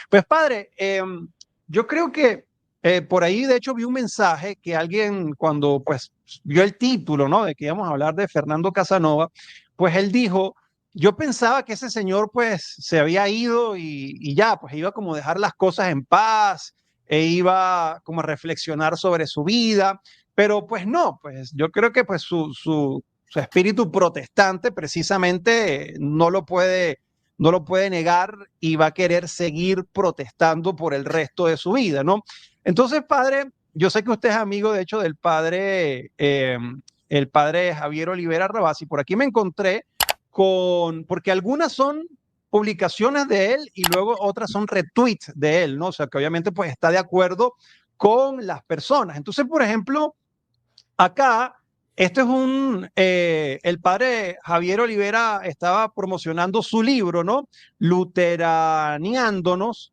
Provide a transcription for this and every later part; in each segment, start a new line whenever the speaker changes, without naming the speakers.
Pues padre, yo creo que por ahí de hecho vi un mensaje que alguien cuando pues vio el título, ¿no? De que íbamos a hablar de Fernando Casanova, pues él dijo, yo pensaba que ese señor pues se había ido y ya, pues iba como a dejar las cosas en paz e iba como a reflexionar sobre su vida, pero pues no, pues yo creo que pues su espíritu protestante precisamente no lo puede negar y va a querer seguir protestando por el resto de su vida, ¿no? Entonces, padre, yo sé que usted es amigo, de hecho, del padre, el padre Javier Olivera Rabasi. Por aquí me encontré porque algunas son publicaciones de él y luego otras son retweets de él, ¿no? O sea, que obviamente pues está de acuerdo con las personas. Entonces, por ejemplo, acá, este es el padre Javier Olivera estaba promocionando su libro, ¿no? Luteraneándonos.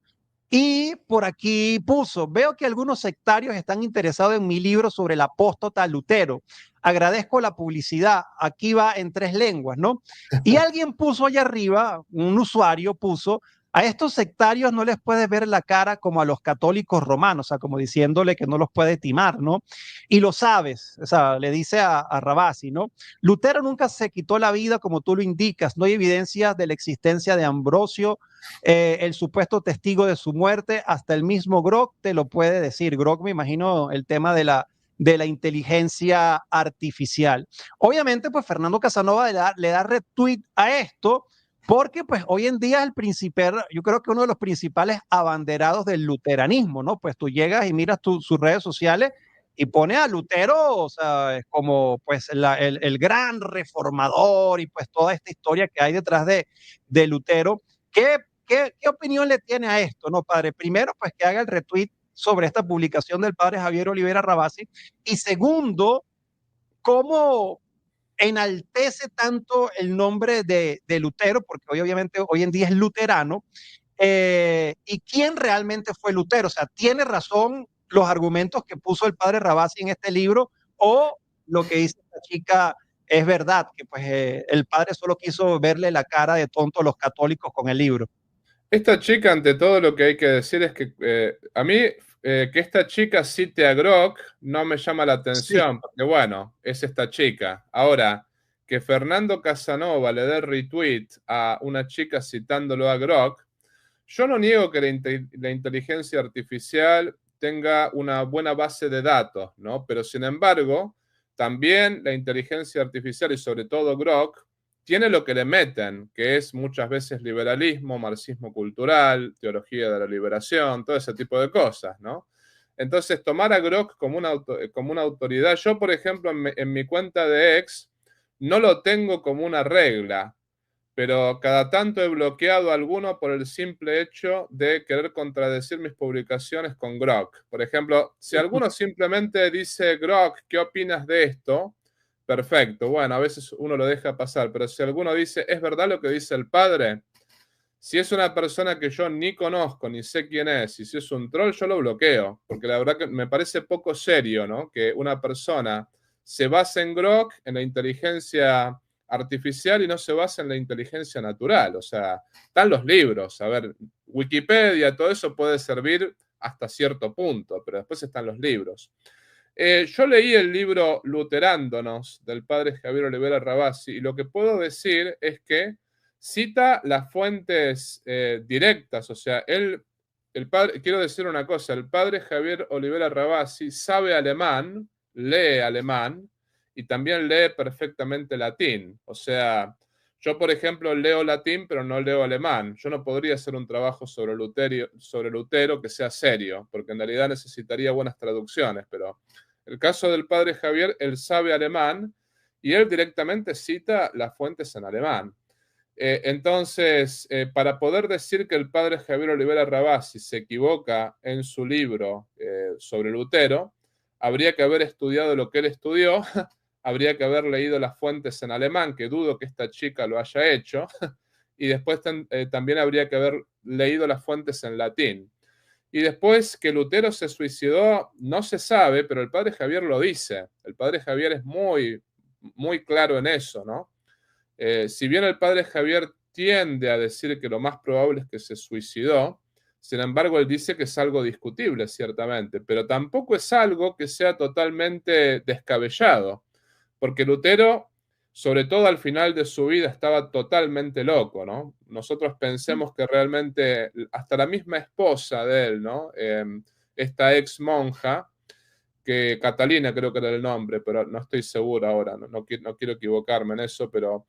Y por aquí puso, veo que algunos sectarios están interesados en mi libro sobre el apóstata Lutero. Agradezco la publicidad. Aquí va en 3 lenguas, ¿no? Y alguien puso allá arriba, un usuario puso, a estos sectarios no les puedes ver la cara como a los católicos romanos, o sea, como diciéndole que no los puede timar, ¿no? Y lo sabes, o sea, le dice a Rabasi, ¿no? Lutero nunca se quitó la vida como tú lo indicas, no hay evidencia de la existencia de Ambrosio, el supuesto testigo de su muerte, hasta el mismo Grok te lo puede decir. Grok, me imagino, el tema de la inteligencia artificial. Obviamente, pues Fernando Casanova le da retweet a esto, porque pues hoy en día es el principal, yo creo que uno de los principales abanderados del luteranismo, ¿no? Pues tú llegas y miras sus redes sociales y pone a Lutero, o sea, es como pues el gran reformador y pues toda esta historia que hay detrás de Lutero. ¿Qué, ¿Qué opinión le tiene a esto, no, padre? Primero, pues que haga el retweet sobre esta publicación del padre Javier Olivera Rabasi. Y segundo, cómo enaltece tanto el nombre de Lutero, porque hoy, obviamente hoy en día es luterano, y quién realmente fue Lutero. O sea, ¿tiene razón los argumentos que puso el padre Rabasi en este libro o lo que dice esta chica es verdad? Que pues el padre solo quiso verle la cara de tonto a los católicos con el libro.
Esta chica, ante todo, lo que hay que decir es que a mí que esta chica cite a Grok no me llama la
Sí,
atención, porque bueno, es esta chica. Ahora, que Fernando Casanova le dé retweet a una chica citándolo a Grok, yo no niego que la inteligencia artificial tenga una buena base de datos, ¿no? Pero sin embargo, también la inteligencia artificial y sobre todo Grok tiene lo que le meten, que es muchas veces liberalismo, marxismo cultural, teología de la liberación, todo ese tipo de cosas, ¿no? Entonces, tomar a Grok como una autoridad, yo, por ejemplo, en mi cuenta de X, no lo tengo como una regla, pero cada tanto he bloqueado alguno por el simple hecho de querer contradecir mis publicaciones con Grok. Por ejemplo, si alguno simplemente dice, Grok, ¿qué opinas de esto? Perfecto, bueno, a veces uno lo deja pasar, pero si alguno dice, ¿es verdad lo que dice el padre? Si es una persona que yo ni conozco, ni sé quién es, y si es un troll, yo lo bloqueo, porque la verdad que me parece poco serio, ¿no? Que una persona se base en Grok, en la inteligencia artificial, y no se basa en la inteligencia natural. O sea, están los libros. A ver, Wikipedia, todo eso puede servir hasta cierto punto, pero después están los libros. Yo leí el libro Luterándonos del padre Javier Olivera Rabasi, y lo que puedo decir es que cita las fuentes directas. O sea, el padre, quiero decir una cosa, el padre Javier Olivera Rabasi sabe alemán, lee alemán y también lee perfectamente latín. O sea, yo, por ejemplo, leo latín, pero no leo alemán. Yo no podría hacer un trabajo sobre Lutero que sea serio, porque en realidad necesitaría buenas traducciones, pero el caso del padre Javier, él sabe alemán y él directamente cita las fuentes en alemán. Entonces, para poder decir que el padre Javier Olivera Rabasi se equivoca en su libro sobre Lutero, habría que haber estudiado lo que él estudió, habría que haber leído las fuentes en alemán, que dudo que esta chica lo haya hecho, y después también habría que haber leído las fuentes en latín. Y después que Lutero se suicidó, no se sabe, pero el padre Javier lo dice. El padre Javier es muy, muy claro en eso, ¿no? Si bien el padre Javier tiende a decir que lo más probable es que se suicidó, Sin embargo, él dice que es algo discutible, ciertamente, pero tampoco es algo que sea totalmente descabellado, porque Lutero, sobre todo al final de su vida, estaba totalmente loco, ¿no? Nosotros pensemos que realmente hasta la misma esposa de él, ¿no? Esta ex monja, que Catalina creo que era el nombre, pero no estoy seguro ahora, no quiero equivocarme en eso, pero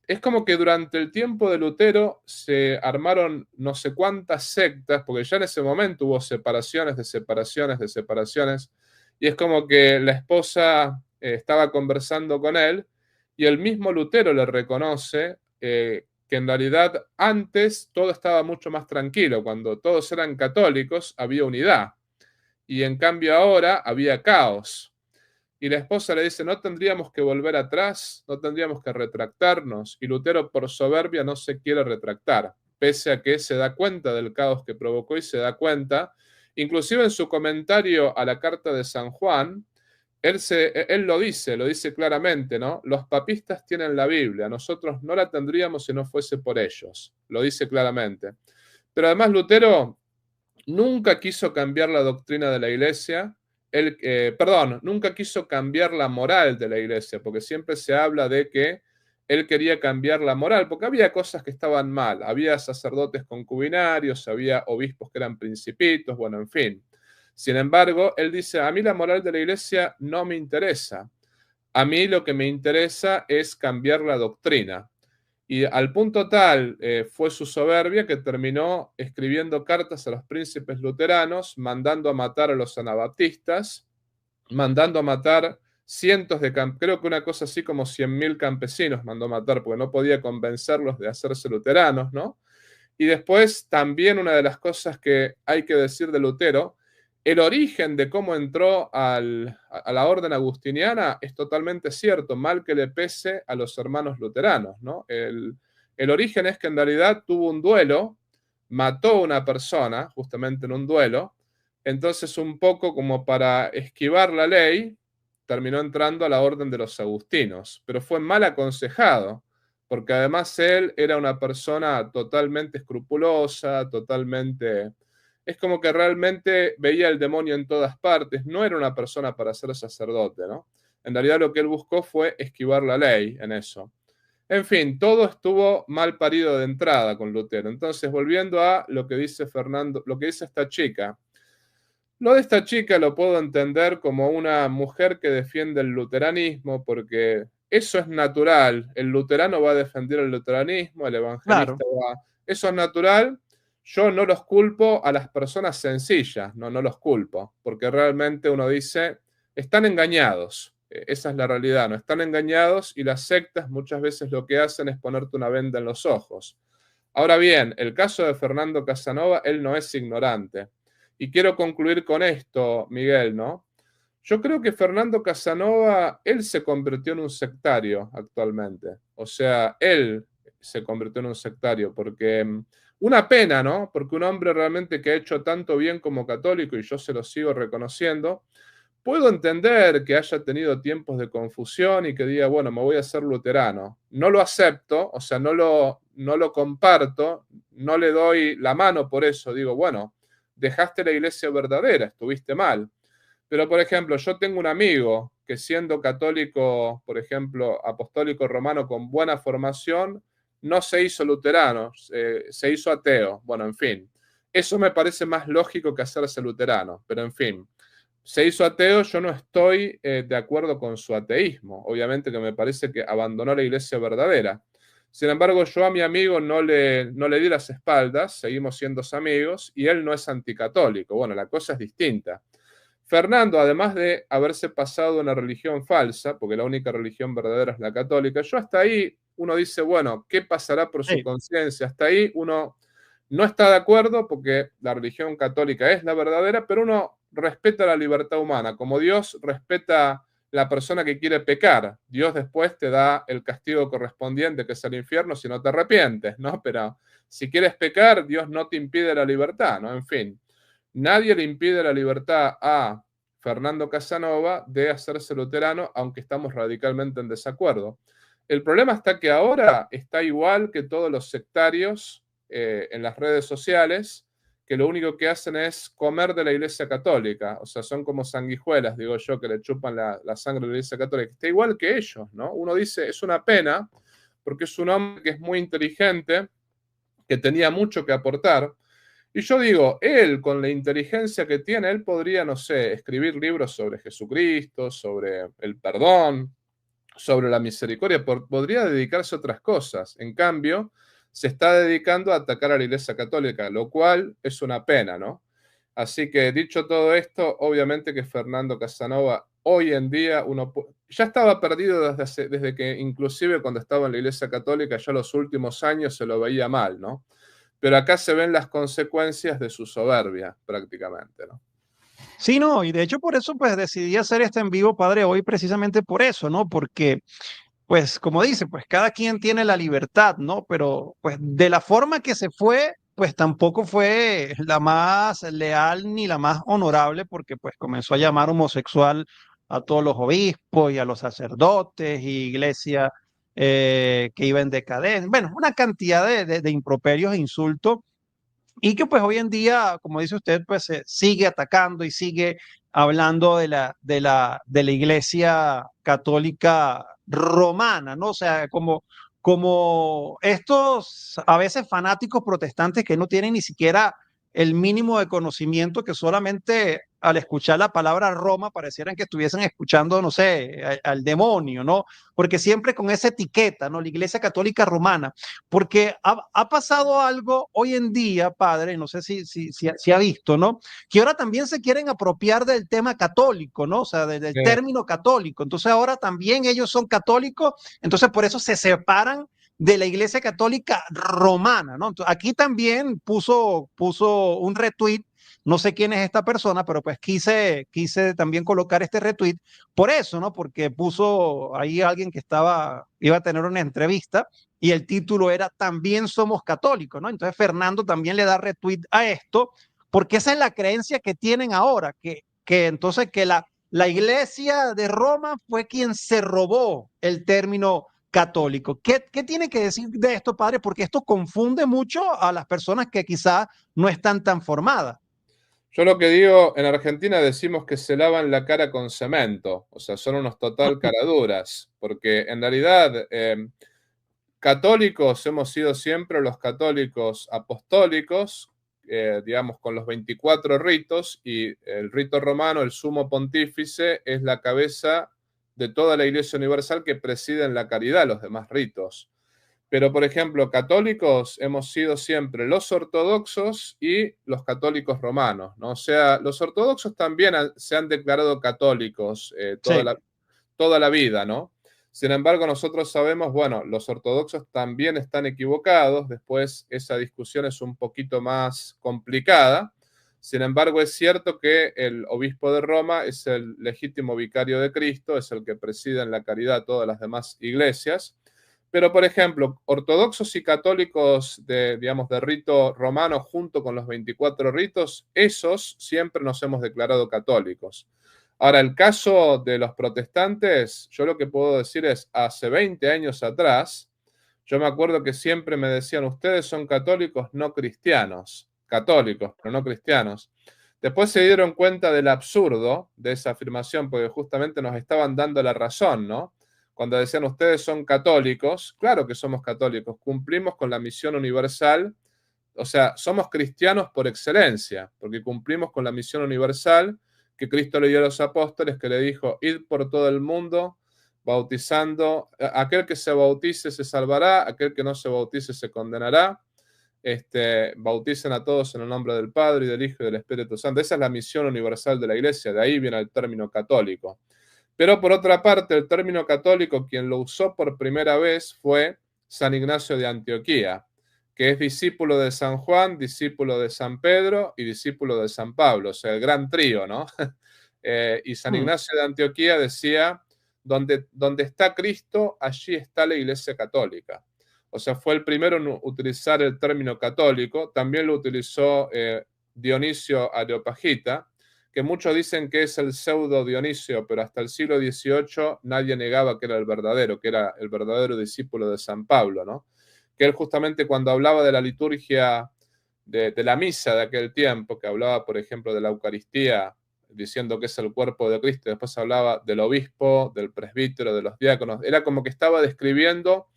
es como que durante el tiempo de Lutero se armaron no sé cuántas sectas, porque ya en ese momento hubo separaciones de separaciones de separaciones, y es como que la esposa estaba conversando con él, y el mismo Lutero le reconoce que en realidad antes todo estaba mucho más tranquilo, cuando todos eran católicos había unidad, y en cambio ahora había caos. Y la esposa le dice, no tendríamos que volver atrás, no tendríamos que retractarnos. Y Lutero por soberbia no se quiere retractar, pese a que se da cuenta del caos que provocó y se da cuenta, inclusive en su comentario a la carta de San Juan, él lo dice claramente, ¿no? Los papistas tienen la Biblia, nosotros no la tendríamos si no fuese por ellos, lo dice claramente. Pero además Lutero nunca quiso cambiar la doctrina de la iglesia, perdón, nunca quiso cambiar la moral de la iglesia, porque siempre se habla de que él quería cambiar la moral, porque había cosas que estaban mal, había sacerdotes concubinarios, había obispos que eran principitos, bueno, en fin. Sin embargo, él dice, a mí la moral de la iglesia no me interesa, a mí lo que me interesa es cambiar la doctrina. Y al punto tal fue su soberbia que terminó escribiendo cartas a los príncipes luteranos, mandando a matar a los anabaptistas, mandando a matar cientos de, creo que una cosa así como 100.000 campesinos mandó a matar, porque no podía convencerlos de hacerse luteranos, ¿no? Y después también una de las cosas que hay que decir de Lutero, el origen de cómo entró a la orden agustiniana es totalmente cierto, mal que le pese a los hermanos luteranos, ¿no? El origen es que en realidad tuvo un duelo, mató a una persona, justamente en un duelo, entonces un poco como para esquivar la ley, terminó entrando a la orden de los agustinos, pero fue mal aconsejado, porque además él era una persona totalmente escrupulosa, totalmente... Es como que realmente veía el demonio en todas partes, no era una persona para ser sacerdote, ¿no? En realidad lo que él buscó fue esquivar la ley en eso. En fin, todo estuvo mal parido de entrada con Lutero. Entonces, volviendo a lo que dice Fernando, lo que dice esta chica, lo de esta chica lo puedo entender como una mujer que defiende el luteranismo, porque eso es natural. El luterano va a defender el luteranismo, el
Claro.
evangelista va... Eso es natural. Yo no los culpo a las personas sencillas, no los culpo, porque realmente uno dice, están engañados. Esa es la realidad, no están engañados y las sectas muchas veces lo que hacen es ponerte una venda en los ojos. Ahora bien, el caso de Fernando Casanova, él no es ignorante. Y quiero concluir con esto, Miguel, ¿no? Yo creo que Fernando Casanova, él se convirtió en un sectario actualmente. O sea, él se convirtió en un sectario porque una pena, ¿no? Porque un hombre realmente que ha hecho tanto bien como católico, y yo se lo sigo reconociendo, puedo entender que haya tenido tiempos de confusión y que diga, bueno, me voy a hacer luterano. No lo acepto, o sea, no lo comparto, no le doy la mano por eso. Digo, bueno, dejaste la iglesia verdadera, estuviste mal. Pero, por ejemplo, yo tengo un amigo que siendo católico, por ejemplo, apostólico romano con buena formación, no se hizo luterano, se hizo ateo. Bueno, en fin, eso me parece más lógico que hacerse luterano, pero en fin se hizo ateo, yo no estoy de acuerdo con su ateísmo. Obviamente que me parece que abandonó la iglesia verdadera. Sin embargo, yo a mi amigo no le di las espaldas, seguimos siendo amigos, y él no es anticatólico. Bueno, la cosa es distinta. Fernando, además de haberse pasado una religión falsa, porque la única religión verdadera es la católica, yo hasta ahí uno dice, bueno, ¿qué pasará por su
Sí.
conciencia? Hasta ahí uno no está de acuerdo porque la religión católica es la verdadera, pero uno respeta la libertad humana, como Dios respeta la persona que quiere pecar. Dios después te da el castigo correspondiente, que es el infierno, si no te arrepientes, ¿no? Pero si quieres pecar, Dios no te impide la libertad, ¿no? En fin, nadie le impide la libertad a Fernando Casanova de hacerse luterano, aunque estamos radicalmente en desacuerdo. El problema está que ahora está igual que todos los sectarios en las redes sociales, que lo único que hacen es comer de la Iglesia Católica. O sea, son como sanguijuelas, digo yo, que le chupan la sangre de la Iglesia Católica. Está igual que ellos, ¿no? Uno dice, es una pena, porque es un hombre que es muy inteligente, que tenía mucho que aportar. Y yo digo, él, con la inteligencia que tiene, él podría, no sé, escribir libros sobre Jesucristo, sobre el perdón, sobre la misericordia, podría dedicarse a otras cosas. En cambio, se está dedicando a atacar a la Iglesia Católica, lo cual es una pena, ¿no? Así que dicho todo esto, obviamente que Fernando Casanova hoy en día ya estaba perdido desde que inclusive cuando estaba en la Iglesia Católica, ya los últimos años se lo veía mal, ¿no? Pero acá se ven las consecuencias de su soberbia, prácticamente, ¿no?
Sí, no, y de hecho por eso pues decidí hacer este en vivo, padre, hoy precisamente por eso, ¿no? Porque pues como dice, pues cada quien tiene la libertad, ¿no? Pero pues de la forma que se fue, pues tampoco fue la más leal ni la más honorable, porque pues comenzó a llamar homosexual a todos los obispos y a los sacerdotes y iglesia que iba en decadencia. Bueno, una cantidad de improperios e insultos y que pues hoy en día, como dice usted, pues se sigue atacando y sigue hablando de la Iglesia Católica Romana, ¿no? O sea, como estos a veces fanáticos protestantes que no tienen ni siquiera el mínimo de conocimiento, que solamente al escuchar la palabra Roma parecieran que estuviesen escuchando, no sé, al demonio, ¿no? Porque siempre con esa etiqueta, ¿no? La Iglesia Católica Romana, porque ha pasado algo hoy en día, padre, no sé si ha visto, ¿no? Que ahora también se quieren apropiar del tema católico, ¿no? O sea, del término católico. Entonces ahora también ellos son católicos, entonces por eso se separan de la Iglesia Católica Romana, ¿no? Entonces, aquí también puso un retweet, no sé quién es esta persona, pero pues quise también colocar este retweet por eso, ¿no? Porque puso ahí alguien que iba a tener una entrevista y el título era También somos católicos, ¿no? Entonces Fernando también le da retweet a esto, porque esa es la creencia que tienen ahora, que entonces que la iglesia de Roma fue quien se robó el término católico. ¿Qué tiene que decir de esto, padre? Porque esto confunde mucho a las personas que quizás no están tan formadas.
Yo lo que digo, en Argentina decimos que se lavan la cara con cemento, o sea, son unos total caraduras, porque en realidad católicos hemos sido siempre los católicos apostólicos, digamos, con los 24 ritos, y el rito romano, el sumo pontífice, es la cabeza de toda la Iglesia Universal que preside en la caridad los demás ritos. Pero, por ejemplo, católicos hemos sido siempre los ortodoxos y los católicos romanos, ¿no? O sea, los ortodoxos también se han declarado católicos
Sí.
toda la vida, ¿no? Sin embargo, nosotros sabemos, bueno, los ortodoxos también están equivocados, después esa discusión es un poquito más complicada. Sin embargo, es cierto que el obispo de Roma es el legítimo vicario de Cristo, es el que preside en la caridad todas las demás iglesias. Pero, por ejemplo, ortodoxos y católicos digamos, de rito romano junto con los 24 ritos, esos siempre nos hemos declarado católicos. Ahora, el caso de los protestantes, yo lo que puedo decir es, hace 20 años atrás, yo me acuerdo que siempre me decían, ustedes son católicos no cristianos, católicos, pero no cristianos. Después se dieron cuenta del absurdo de esa afirmación, porque justamente nos estaban dando la razón, ¿no? Cuando decían ustedes son católicos, claro que somos católicos, cumplimos con la misión universal, o sea, somos cristianos por excelencia, porque cumplimos con la misión universal que Cristo le dio a los apóstoles, que le dijo, id por todo el mundo, bautizando, aquel que se bautice se salvará, aquel que no se bautice se condenará, bauticen a todos en el nombre del Padre y del Hijo y del Espíritu Santo. Esa es la misión universal de la Iglesia, de ahí viene el término católico. Pero por otra parte, el término católico, quien lo usó por primera vez fue San Ignacio de Antioquía, que es discípulo de San Juan, discípulo de San Pedro y discípulo de San Pablo, o sea, el gran trío, ¿no? Y San Ignacio de Antioquía decía, donde está Cristo, allí está la Iglesia Católica. O sea, fue el primero en utilizar el término católico, también lo utilizó Dionisio Areopagita, que muchos dicen que es el pseudo Dionisio, pero hasta el siglo XVIII nadie negaba que era el verdadero discípulo de San Pablo, ¿no? Que él justamente cuando hablaba de la liturgia de la misa de aquel tiempo, que hablaba, por ejemplo, de la Eucaristía, diciendo que es el cuerpo de Cristo, después hablaba del obispo, del presbítero, de los diáconos. Era como que estaba describiendo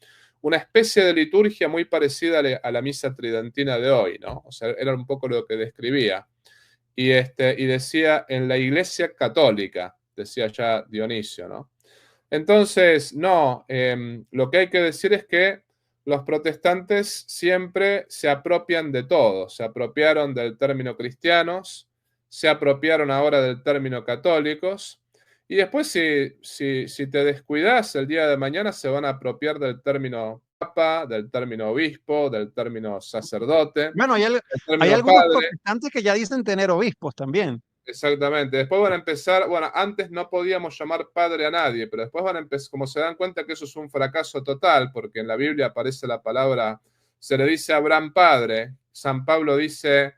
una especie de liturgia muy parecida a la misa tridentina de hoy, ¿no? O sea, era un poco lo que describía. Y decía, en la Iglesia Católica, decía ya Dionisio, ¿no? Entonces, no, lo que hay que decir es que los protestantes siempre se apropian de todo, se apropiaron del término cristianos, se apropiaron ahora del término católicos, y después si te descuidas, el día de mañana se van a apropiar del término papa, del término obispo, del término sacerdote,
Bueno,
del
hay
término
algunos
padre.
protestantes que ya dicen tener obispos también.
Exactamente. Después van a empezar, bueno, antes no podíamos llamar padre a nadie, pero después van a empezar, como se dan cuenta que eso es un fracaso total, porque en la Biblia aparece la palabra, se le dice a Abraham padre, San Pablo dice,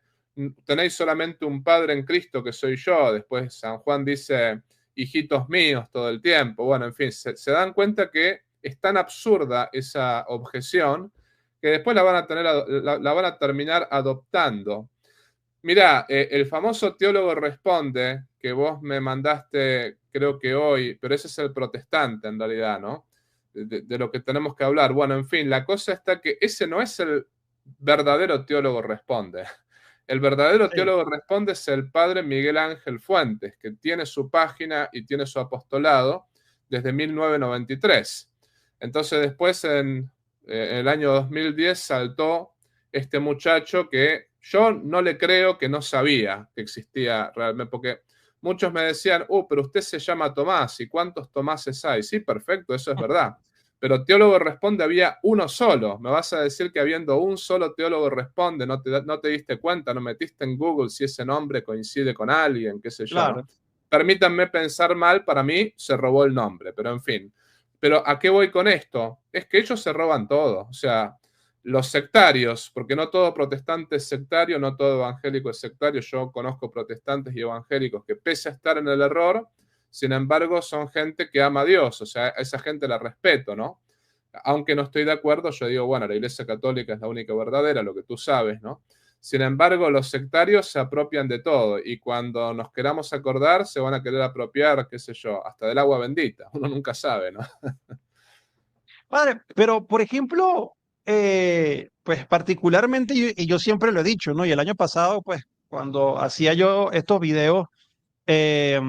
tenéis solamente un padre en Cristo que soy yo, después San Juan dice, hijitos míos todo el tiempo. Bueno, en fin, se dan cuenta que es tan absurda esa objeción que después la van a tener, la van a terminar adoptando. Mirá, el famoso teólogo responde, que vos me mandaste, creo que hoy, pero ese es el protestante en realidad, ¿no? De lo que tenemos que hablar. Bueno, en fin, la cosa está que ese no es el verdadero teólogo responde. El verdadero
Sí.
teólogo responde es el padre Miguel Ángel Fuentes, que tiene su página y tiene su apostolado desde 1993. Entonces después en el año 2010 saltó este muchacho que yo no le creo que no sabía que existía realmente, porque muchos me decían, pero usted se llama Tomás, ¿y cuántos Tomáses hay? Sí, perfecto, eso es verdad. Pero teólogo responde, había uno solo. Me vas a decir que habiendo un solo teólogo responde, no te diste cuenta, no metiste en Google si ese nombre coincide con alguien, qué sé yo, ¿no?
Claro.
Permítanme pensar mal, para mí se robó el nombre, pero en fin. Pero ¿a qué voy con esto? Es que ellos se roban todo. O sea, los sectarios, porque no todo protestante es sectario, no todo evangélico es sectario. Yo conozco protestantes y evangélicos que pese a estar en el error, sin embargo, son gente que ama a Dios. O sea, a esa gente la respeto, ¿no? Aunque no estoy de acuerdo, yo digo, bueno, la Iglesia Católica es la única verdadera, lo que tú sabes, ¿no? Sin embargo, los sectarios se apropian de todo y cuando nos queramos acordar, se van a querer apropiar, qué sé yo, hasta del agua bendita. Uno nunca sabe, ¿no?
Padre, pero por ejemplo, pues particularmente, y yo siempre lo he dicho, ¿no? Y el año pasado, pues cuando hacía yo estos videos, eh,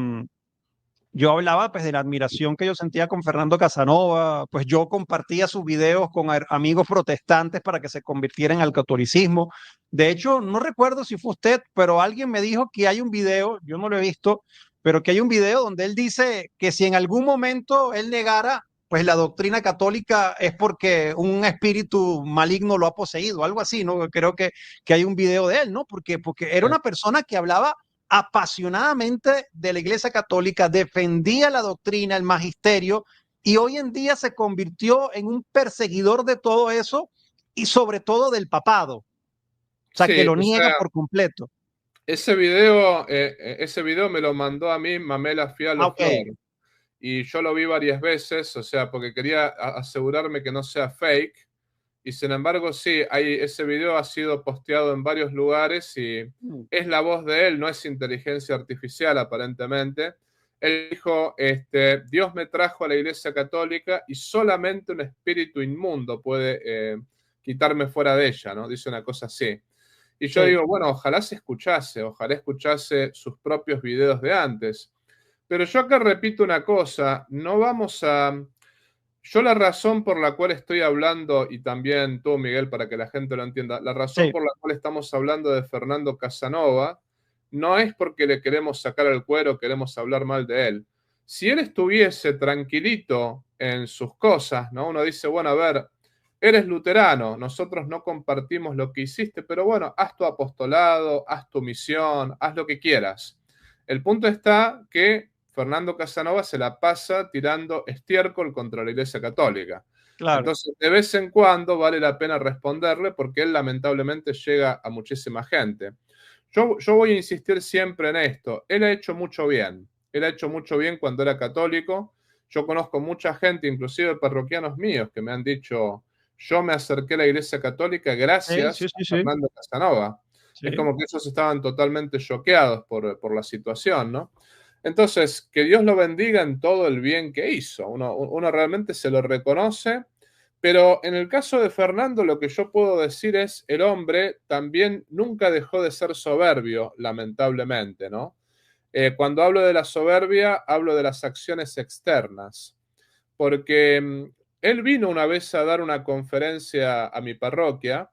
yo hablaba pues de la admiración que yo sentía con Fernando Casanova, pues yo compartía sus videos con amigos protestantes para que se convirtieran al catolicismo. De hecho, no recuerdo si fue usted, pero alguien me dijo que hay un video, yo no lo he visto, pero que hay un video donde él dice que si en algún momento él negara, pues la doctrina católica es porque un espíritu maligno lo ha poseído, algo así, ¿no? Creo que hay un video de él, ¿no? Porque era una persona que hablaba apasionadamente de la Iglesia Católica, defendía la doctrina, el magisterio, y hoy en día se convirtió en un perseguidor de todo eso y sobre todo del papado, o sea, que
Sí,
lo
o
niega
sea,
por completo.
ese video me lo mandó a mí Mamela
Ah,
Fialo
ok,
Flor y yo lo vi varias veces, o sea, porque quería asegurarme que no sea fake. Y sin embargo, sí, ese video ha sido posteado en varios lugares y es la voz de él, no es inteligencia artificial aparentemente. Él dijo, Dios me trajo a la Iglesia Católica y solamente un espíritu inmundo puede quitarme fuera de ella, ¿no? Dice una cosa así. Y yo
sí.
digo, bueno, ojalá escuchase sus propios videos de antes. Pero yo acá repito una cosa, no vamos a... Yo la razón por la cual estoy hablando, y también tú, Miguel, para que la gente lo entienda, la razón
Sí.
por la cual estamos hablando de Fernando Casanova no es porque le queremos sacar el cuero, queremos hablar mal de él. Si él estuviese tranquilito en sus cosas, ¿no? Uno dice, bueno, a ver, eres luterano, nosotros no compartimos lo que hiciste, pero bueno, haz tu apostolado, haz tu misión, haz lo que quieras. El punto está que Fernando Casanova se la pasa tirando estiércol contra la Iglesia Católica.
Claro.
Entonces, de vez en cuando vale la pena responderle porque él lamentablemente llega a muchísima gente. Yo voy a insistir siempre en esto. Él ha hecho mucho bien. Él ha hecho mucho bien cuando era católico. Yo conozco mucha gente, inclusive parroquianos míos, que me han dicho, yo me acerqué a la Iglesia Católica
Sí, sí,
gracias
sí,
a
sí.
Fernando Casanova. Es
Sí.
como que ellos estaban totalmente choqueados por la situación, ¿no? Entonces, que Dios lo bendiga en todo el bien que hizo. Uno realmente se lo reconoce, pero en el caso de Fernando, lo que yo puedo decir es, el hombre también nunca dejó de ser soberbio, lamentablemente, ¿no? Cuando hablo de la soberbia, hablo de las acciones externas, porque él vino una vez a dar una conferencia a mi parroquia.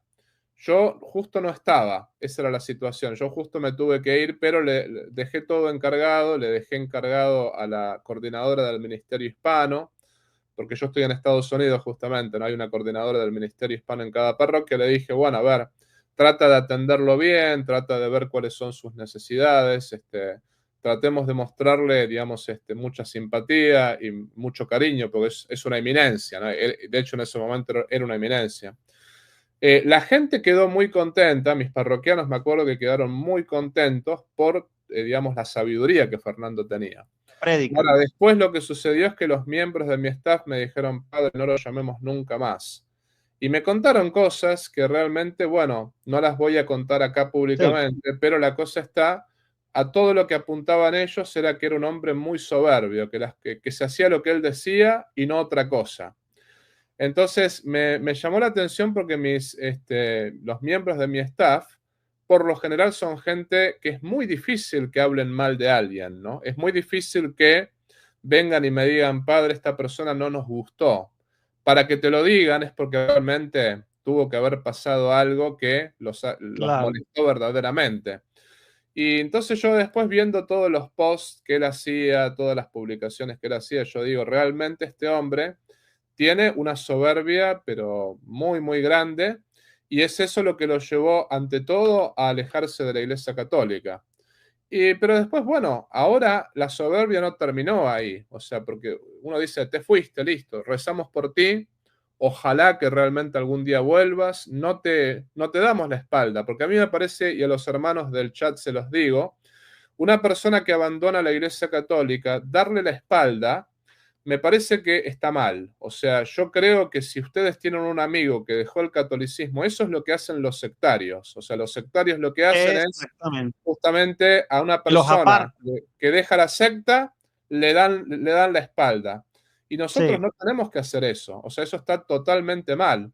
Yo justo no estaba, esa era la situación. Yo justo me tuve que ir, pero le dejé todo encargado, le dejé encargado a la coordinadora del Ministerio Hispano, porque yo estoy en Estados Unidos justamente, no hay una coordinadora del Ministerio Hispano en cada parroquia. Le dije, bueno, a ver, trata de atenderlo bien, trata de ver cuáles son sus necesidades, tratemos de mostrarle, digamos, mucha simpatía y mucho cariño, porque es una eminencia, ¿no? De hecho, en ese momento era una eminencia. La gente quedó muy contenta, mis parroquianos me acuerdo que quedaron muy contentos por, digamos, la sabiduría que Fernando tenía.
Prédica.
Ahora, después lo que sucedió es que los miembros de mi staff me dijeron, padre, no lo llamemos nunca más. Y me contaron cosas que realmente, bueno, no las voy a contar acá
Sí,
públicamente, pero la cosa está, a todo lo que apuntaban ellos era que era un hombre muy soberbio, que se hacía lo que él decía y no otra cosa. Entonces me llamó la atención porque los miembros de mi staff, por lo general, son gente que es muy difícil que hablen mal de alguien, ¿no? Es muy difícil que vengan y me digan, padre, esta persona no nos gustó. Para que te lo digan es porque realmente tuvo que haber pasado algo que los
claro.
molestó verdaderamente. Y entonces yo después viendo todos los posts que él hacía, todas las publicaciones que él hacía, yo digo, realmente este hombre tiene una soberbia, pero muy, muy grande, y es eso lo que lo llevó, ante todo, a alejarse de la Iglesia Católica. Pero después, bueno, ahora la soberbia no terminó ahí, o sea, porque uno dice, te fuiste, listo, rezamos por ti, ojalá que realmente algún día vuelvas, no te damos la espalda, porque a mí me parece, y a los hermanos del chat se los digo, una persona que abandona la Iglesia Católica, darle la espalda, me parece que está mal. O sea, yo creo que si ustedes tienen un amigo que dejó el catolicismo, eso es lo que hacen los sectarios. O sea, los sectarios lo que hacen es
Exactamente.
justamente a una
Y los
persona
aparta.
que deja la secta, le dan la espalda. Y nosotros
Sí,
no tenemos que hacer eso. O sea, eso está totalmente mal.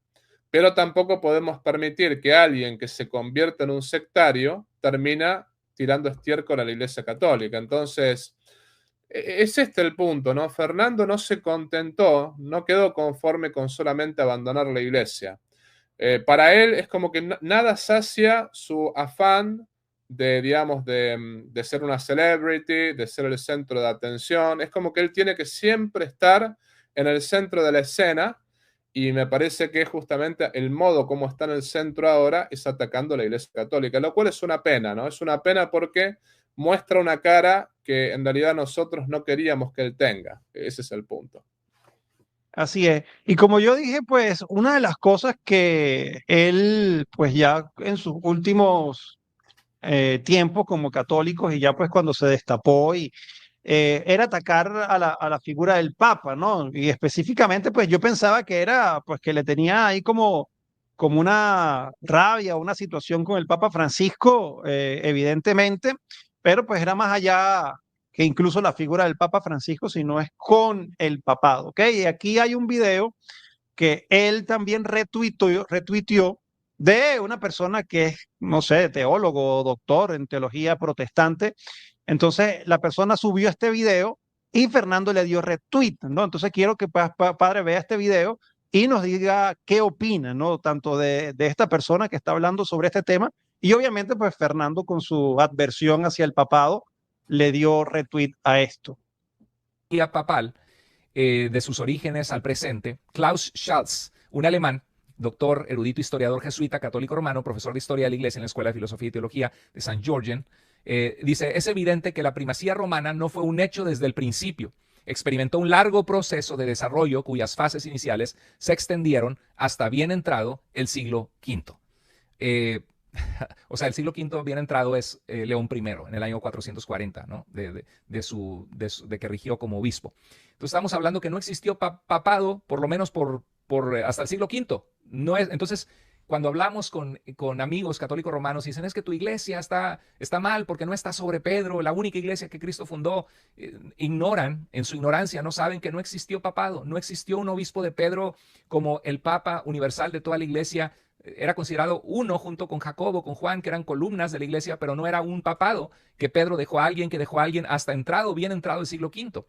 Pero tampoco podemos permitir que alguien que se convierta en un sectario termina tirando estiércol a la Iglesia Católica. Entonces, es este el punto, ¿no? Fernando no se contentó, no quedó conforme con solamente abandonar la iglesia. Para él es como que nada sacia su afán de, digamos, de ser una celebrity, de ser el centro de atención. Es como que él tiene que siempre estar en el centro de la escena, y me parece que justamente el modo como está en el centro ahora es atacando a la Iglesia Católica, lo cual es una pena, ¿no? Es una pena porque muestra una cara que en realidad nosotros no queríamos que él tenga. Ese es el punto.
así es. Y como yo dije, pues una de las cosas que él, pues ya en sus últimos tiempos como católicos y ya pues cuando se destapó y era atacar a la figura del Papa, ¿no? Y específicamente, pues yo pensaba que era, pues que le tenía ahí como una rabia, una situación con el Papa Francisco, evidentemente, pero pues era más allá que incluso la figura del Papa Francisco, sino es con el papado, ¿ok? Y aquí hay un video que él también retuiteó de una persona que es, no sé, teólogo o doctor en teología protestante. Entonces, la persona subió este video y Fernando le dio retweet, ¿no? Entonces, quiero que padre vea este video y nos diga qué opina, ¿no? Tanto de esta persona que está hablando sobre este tema y obviamente, pues Fernando con su adversión hacia el papado le dio retweet a esto.
Papal, de sus orígenes al presente, Klaus Schatz, un alemán, doctor, erudito, historiador jesuita, católico romano, profesor de historia de la Iglesia en la Escuela de Filosofía y Teología de St. Georgen, dice, es evidente que la primacía romana no fue un hecho desde el principio. Experimentó un largo proceso de desarrollo cuyas fases iniciales se extendieron hasta bien entrado el siglo V. O sea, el siglo V bien entrado es León I, en el año 440, ¿no? De que rigió como obispo. Entonces estamos hablando que no existió papado, por lo menos hasta el siglo V. No es, entonces, cuando hablamos con amigos católicos romanos, dicen, es que tu iglesia está mal porque no está sobre Pedro, la única iglesia que Cristo fundó. Ignoran, en su ignorancia, no saben que no existió papado, no existió un obispo de Pedro como el Papa universal de toda la iglesia. Era considerado uno junto con Jacobo, con Juan, que eran columnas de la iglesia, pero no era un papado que Pedro dejó a alguien, que dejó a alguien hasta bien entrado el siglo V.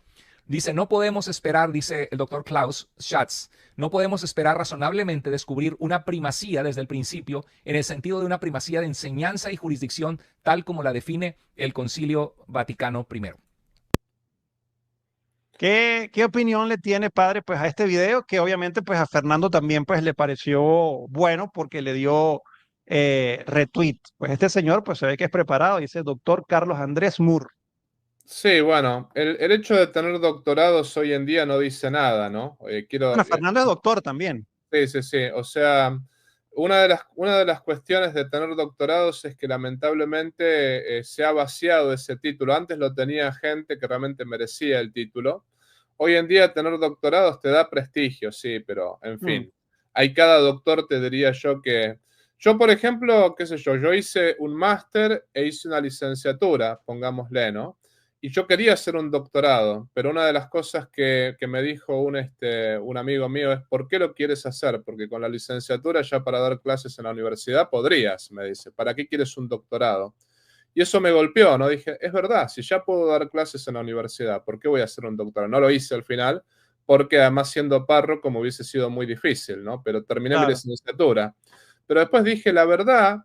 Dice, no podemos esperar, dice el doctor Klaus Schatz, no podemos esperar razonablemente descubrir una primacía desde el principio, en el sentido de una primacía de enseñanza y jurisdicción, tal como la define el Concilio Vaticano I.
¿Qué opinión le tiene, padre, pues a este video? Que obviamente pues a Fernando también pues le pareció bueno porque le dio retweet. Pues este señor pues se ve que es preparado, dice doctor Carlos Andrés Moore.
Sí, bueno, el hecho de tener doctorados hoy en día no dice nada, ¿no?
Bueno, Fernando es doctor también.
Sí, sí, sí. O sea, una de las cuestiones de tener doctorados es que lamentablemente se ha vaciado ese título. Antes lo tenía gente que realmente merecía el título. Hoy en día tener doctorados te da prestigio, sí, pero en fin, hay cada doctor, te diría yo que... Yo, por ejemplo, qué sé yo hice un máster e hice una licenciatura, pongámosle, ¿no? Y yo quería hacer un doctorado, pero una de las cosas que me dijo un amigo mío es, ¿por qué lo quieres hacer? Porque con la licenciatura ya para dar clases en la universidad podrías, me dice, ¿para qué quieres un doctorado? Y eso me golpeó, ¿no? Dije, es verdad, si ya puedo dar clases en la universidad, ¿por qué voy a hacer un doctorado? No lo hice al final, porque además siendo párroco me hubiese sido muy difícil, ¿no? Pero terminé mi licenciatura. Pero después dije, la verdad...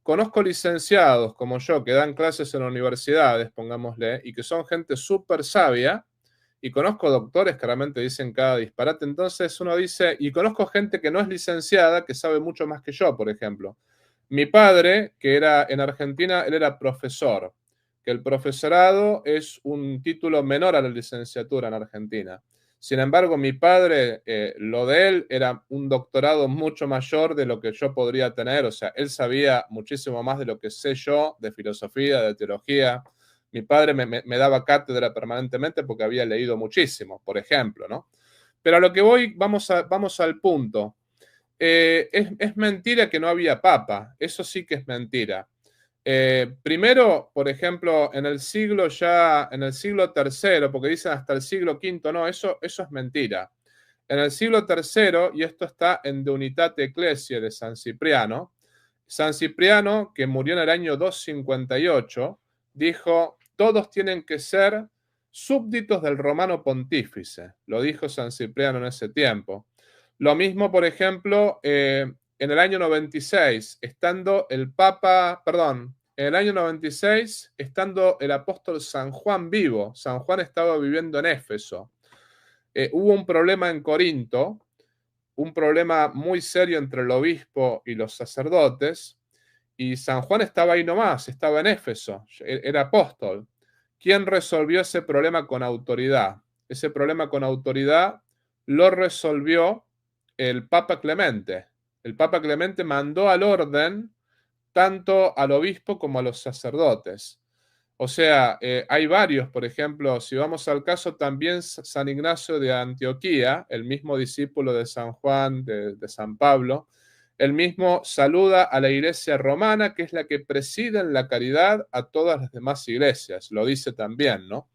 Conozco licenciados como yo que dan clases en universidades, pongámosle, y que son gente súper sabia, y conozco doctores que realmente dicen cada disparate. Entonces uno dice, y conozco gente que no es licenciada, que sabe mucho más que yo, por ejemplo. Mi padre, que era en Argentina, él era profesor, que el profesorado es un título menor a la licenciatura en Argentina. Sin embargo, mi padre, lo de él era un doctorado mucho mayor de lo que yo podría tener. O sea, él sabía muchísimo más de lo que sé yo, de filosofía, de teología. Mi padre me daba cátedra permanentemente porque había leído muchísimo, por ejemplo, ¿no? Pero a lo que voy, vamos al punto. Es mentira que no había papa. Eso sí que es mentira. Primero, por ejemplo, en el siglo III, porque dicen hasta el siglo V, no, eso es mentira. En el siglo III, y esto está en De Unitate Ecclesiae de San Cipriano, que murió en el año 258, dijo, todos tienen que ser súbditos del romano pontífice. Lo dijo San Cipriano en ese tiempo. Lo mismo, por ejemplo, en el año 96, estando en el año 96, estando el apóstol San Juan vivo, San Juan estaba viviendo en Éfeso. Hubo un problema en Corinto, un problema muy serio entre el obispo y los sacerdotes, y San Juan estaba ahí nomás, estaba en Éfeso, era apóstol. ¿Quién resolvió ese problema con autoridad? Ese problema con autoridad lo resolvió el Papa Clemente. El Papa Clemente mandó al orden tanto al obispo como a los sacerdotes. O sea, hay varios, por ejemplo, si vamos al caso también San Ignacio de Antioquía, el mismo discípulo de San Juan, de San Pablo, el mismo saluda a la iglesia romana, que es la que preside en la caridad a todas las demás iglesias, lo dice también, ¿no?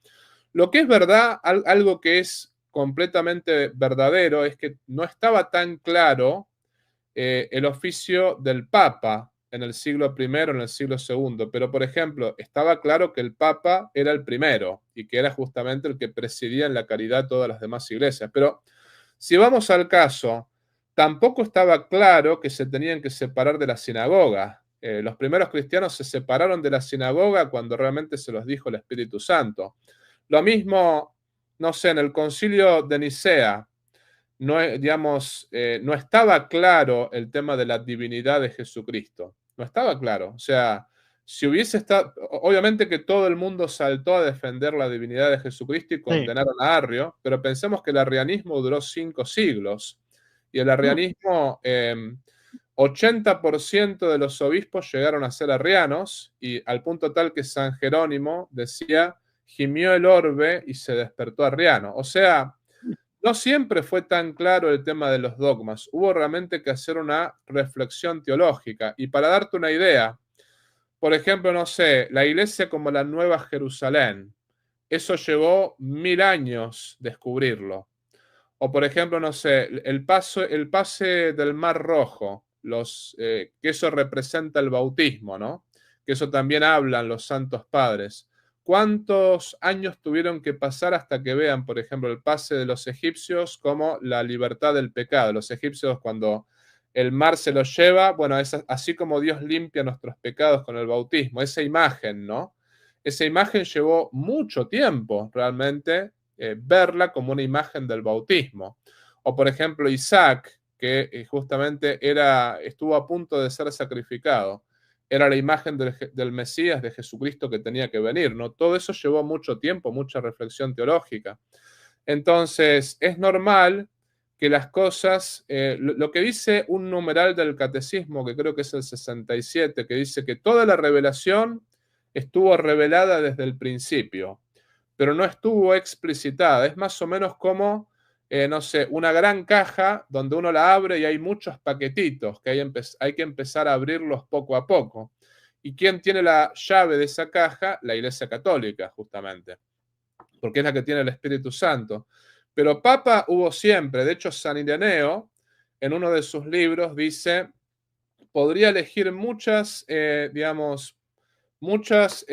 Lo que es verdad, algo que es completamente verdadero, es que no estaba tan claro el oficio del Papa en el siglo I, en el siglo II, pero por ejemplo, estaba claro que el Papa era el primero y que era justamente el que presidía en la caridad todas las demás iglesias. Pero si vamos al caso, tampoco estaba claro que se tenían que separar de la sinagoga. Los primeros cristianos se separaron de la sinagoga cuando realmente se los dijo el Espíritu Santo. Lo mismo, no sé, en el concilio de Nicea, no estaba claro el tema de la divinidad de Jesucristo. No estaba claro. O sea, si hubiese estado, obviamente que todo el mundo saltó a defender la divinidad de Jesucristo y condenaron a Arrio, pero pensemos que el arrianismo duró 5 siglos. Y el arrianismo, 80% de los obispos llegaron a ser arrianos, y al punto tal que San Jerónimo decía, gimió el orbe y se despertó arriano. O sea, no siempre fue tan claro el tema de los dogmas. Hubo realmente que hacer una reflexión teológica. Y para darte una idea, por ejemplo, no sé, la iglesia como la Nueva Jerusalén, eso llevó 1000 años descubrirlo. O por ejemplo, no sé, el pase del Mar Rojo, que eso representa el bautismo, ¿no? Que eso también hablan los santos padres. ¿Cuántos años tuvieron que pasar hasta que vean, por ejemplo, el pase de los egipcios como la libertad del pecado? Los egipcios, cuando el mar se los lleva, bueno, es así como Dios limpia nuestros pecados con el bautismo, esa imagen, ¿no? Esa imagen llevó mucho tiempo realmente verla como una imagen del bautismo. O por ejemplo Isaac, que justamente estuvo a punto de ser sacrificado. Era la imagen del Mesías, de Jesucristo que tenía que venir, ¿no? Todo eso llevó mucho tiempo, mucha reflexión teológica. Entonces, es normal que las cosas, lo que dice un numeral del catecismo, que creo que es el 67, que dice que toda la revelación estuvo revelada desde el principio, pero no estuvo explicitada. Es más o menos como, no sé, una gran caja donde uno la abre y hay muchos paquetitos que hay que empezar a abrirlos poco a poco. ¿Y quién tiene la llave de esa caja? La Iglesia Católica, justamente, porque es la que tiene el Espíritu Santo. Pero Papa hubo siempre. De hecho, San Ireneo, en uno de sus libros, dice, podría elegir muchas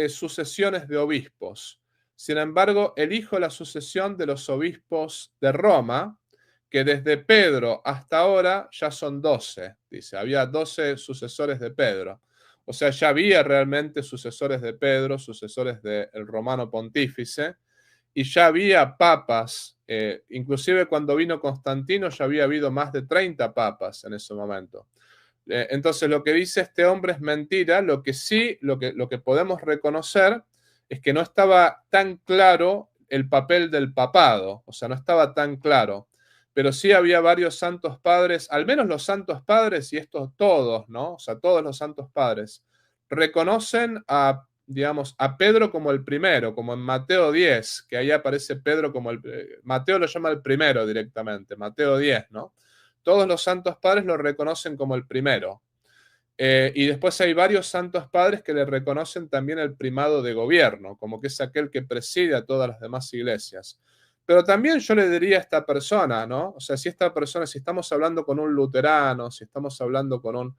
sucesiones de obispos. Sin embargo, elijo la sucesión de los obispos de Roma, que desde Pedro hasta ahora ya son 12, dice. Había 12 sucesores de Pedro. O sea, ya había realmente sucesores de Pedro, sucesores del romano pontífice, y ya había papas. Inclusive cuando vino Constantino ya había habido más de 30 papas en ese momento. Entonces lo que dice este hombre es mentira. Lo que podemos reconocer es que no estaba tan claro el papel del papado, o sea, no estaba tan claro, pero sí había varios santos padres, al menos los santos padres, y estos todos, ¿no? O sea, todos los santos padres reconocen a Pedro como el primero, como en Mateo 10, que ahí aparece Pedro como Mateo lo llama el primero directamente, Mateo 10, ¿no? Todos los santos padres lo reconocen como el primero. Y después hay varios santos padres que le reconocen también el primado de gobierno, como que es aquel que preside a todas las demás iglesias. Pero también yo le diría a esta persona, ¿no? O sea, si estamos hablando con un luterano, si estamos hablando con un...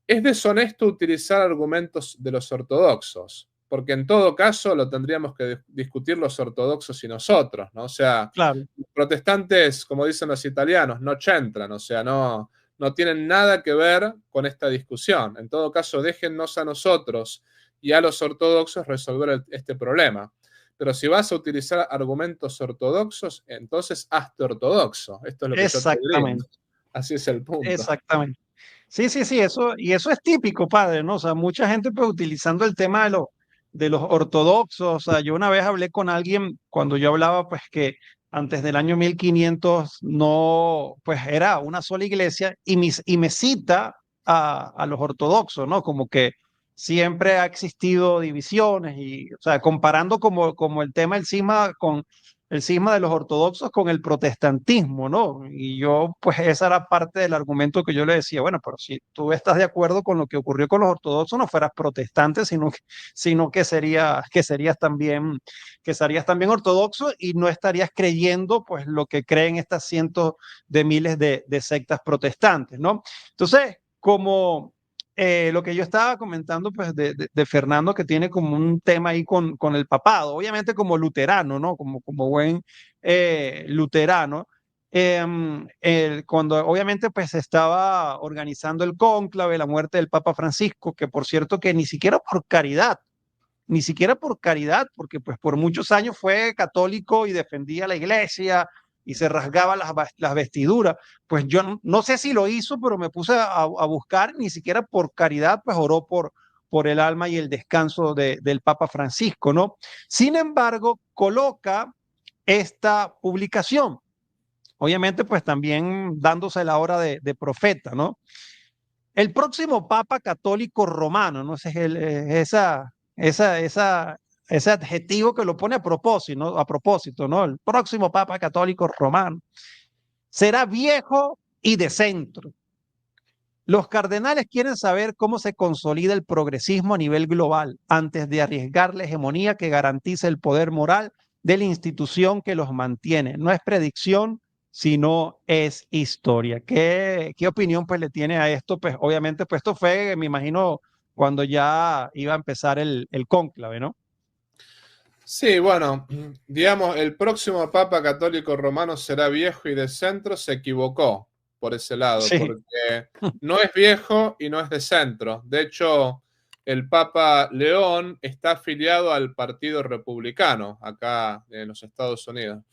Es deshonesto utilizar argumentos de los ortodoxos, porque en todo caso lo tendríamos que discutir los ortodoxos y nosotros, ¿no? O sea,
Claro.
los protestantes, como dicen los italianos, no c'entran, o sea, no tienen nada que ver con esta discusión. En todo caso, déjennos a nosotros y a los ortodoxos resolver este problema. Pero si vas a utilizar argumentos ortodoxos, entonces hazte ortodoxo. Esto es lo que yo te diría. Así es el punto.
Exactamente. Sí, eso es típico, padre, ¿no? O sea, mucha gente pues utilizando el tema de los ortodoxos. O sea, yo una vez hablé con alguien cuando yo hablaba pues que antes del año 1500 no, pues era una sola iglesia y me cita a los ortodoxos, ¿no? Como que siempre ha existido divisiones y, o sea, comparando como el tema del cisma con el cisma de los ortodoxos con el protestantismo, ¿no? Y yo, pues esa era parte del argumento que yo le decía, bueno, pero si tú estás de acuerdo con lo que ocurrió con los ortodoxos, no fueras protestante, sino que serías también ortodoxo y no estarías creyendo, pues, lo que creen estas cientos de miles de sectas protestantes, ¿no? Entonces, como lo que yo estaba comentando, pues, de Fernando, que tiene como un tema ahí con el papado, obviamente como luterano, ¿no? Como buen luterano. Cuando obviamente pues se estaba organizando el cónclave, la muerte del Papa Francisco, que por cierto que ni siquiera por caridad, porque pues por muchos años fue católico y defendía la iglesia y se rasgaba las vestiduras. Pues yo no sé si lo hizo, pero me puse a buscar, ni siquiera por caridad, pues oró por el alma y el descanso del Papa Francisco, ¿no? Sin embargo, coloca esta publicación, obviamente pues también dándose la hora de profeta, ¿no? El próximo Papa Católico Romano, no sé, esa ese adjetivo que lo pone a propósito, ¿no? A propósito, ¿no? El próximo Papa Católico Romano será viejo y de centro. Los cardenales quieren saber cómo se consolida el progresismo a nivel global antes de arriesgar la hegemonía que garantiza el poder moral de la institución que los mantiene. No es predicción, sino es historia. ¿Qué opinión pues le tiene a esto? Pues obviamente pues esto fue, me imagino, cuando ya iba a empezar el cónclave, ¿no?
Sí, bueno, digamos, el próximo Papa Católico Romano será viejo y de centro, se equivocó por ese lado,
Sí,
porque no es viejo y no es de centro. De hecho, el Papa León está afiliado al Partido Republicano acá en los Estados Unidos.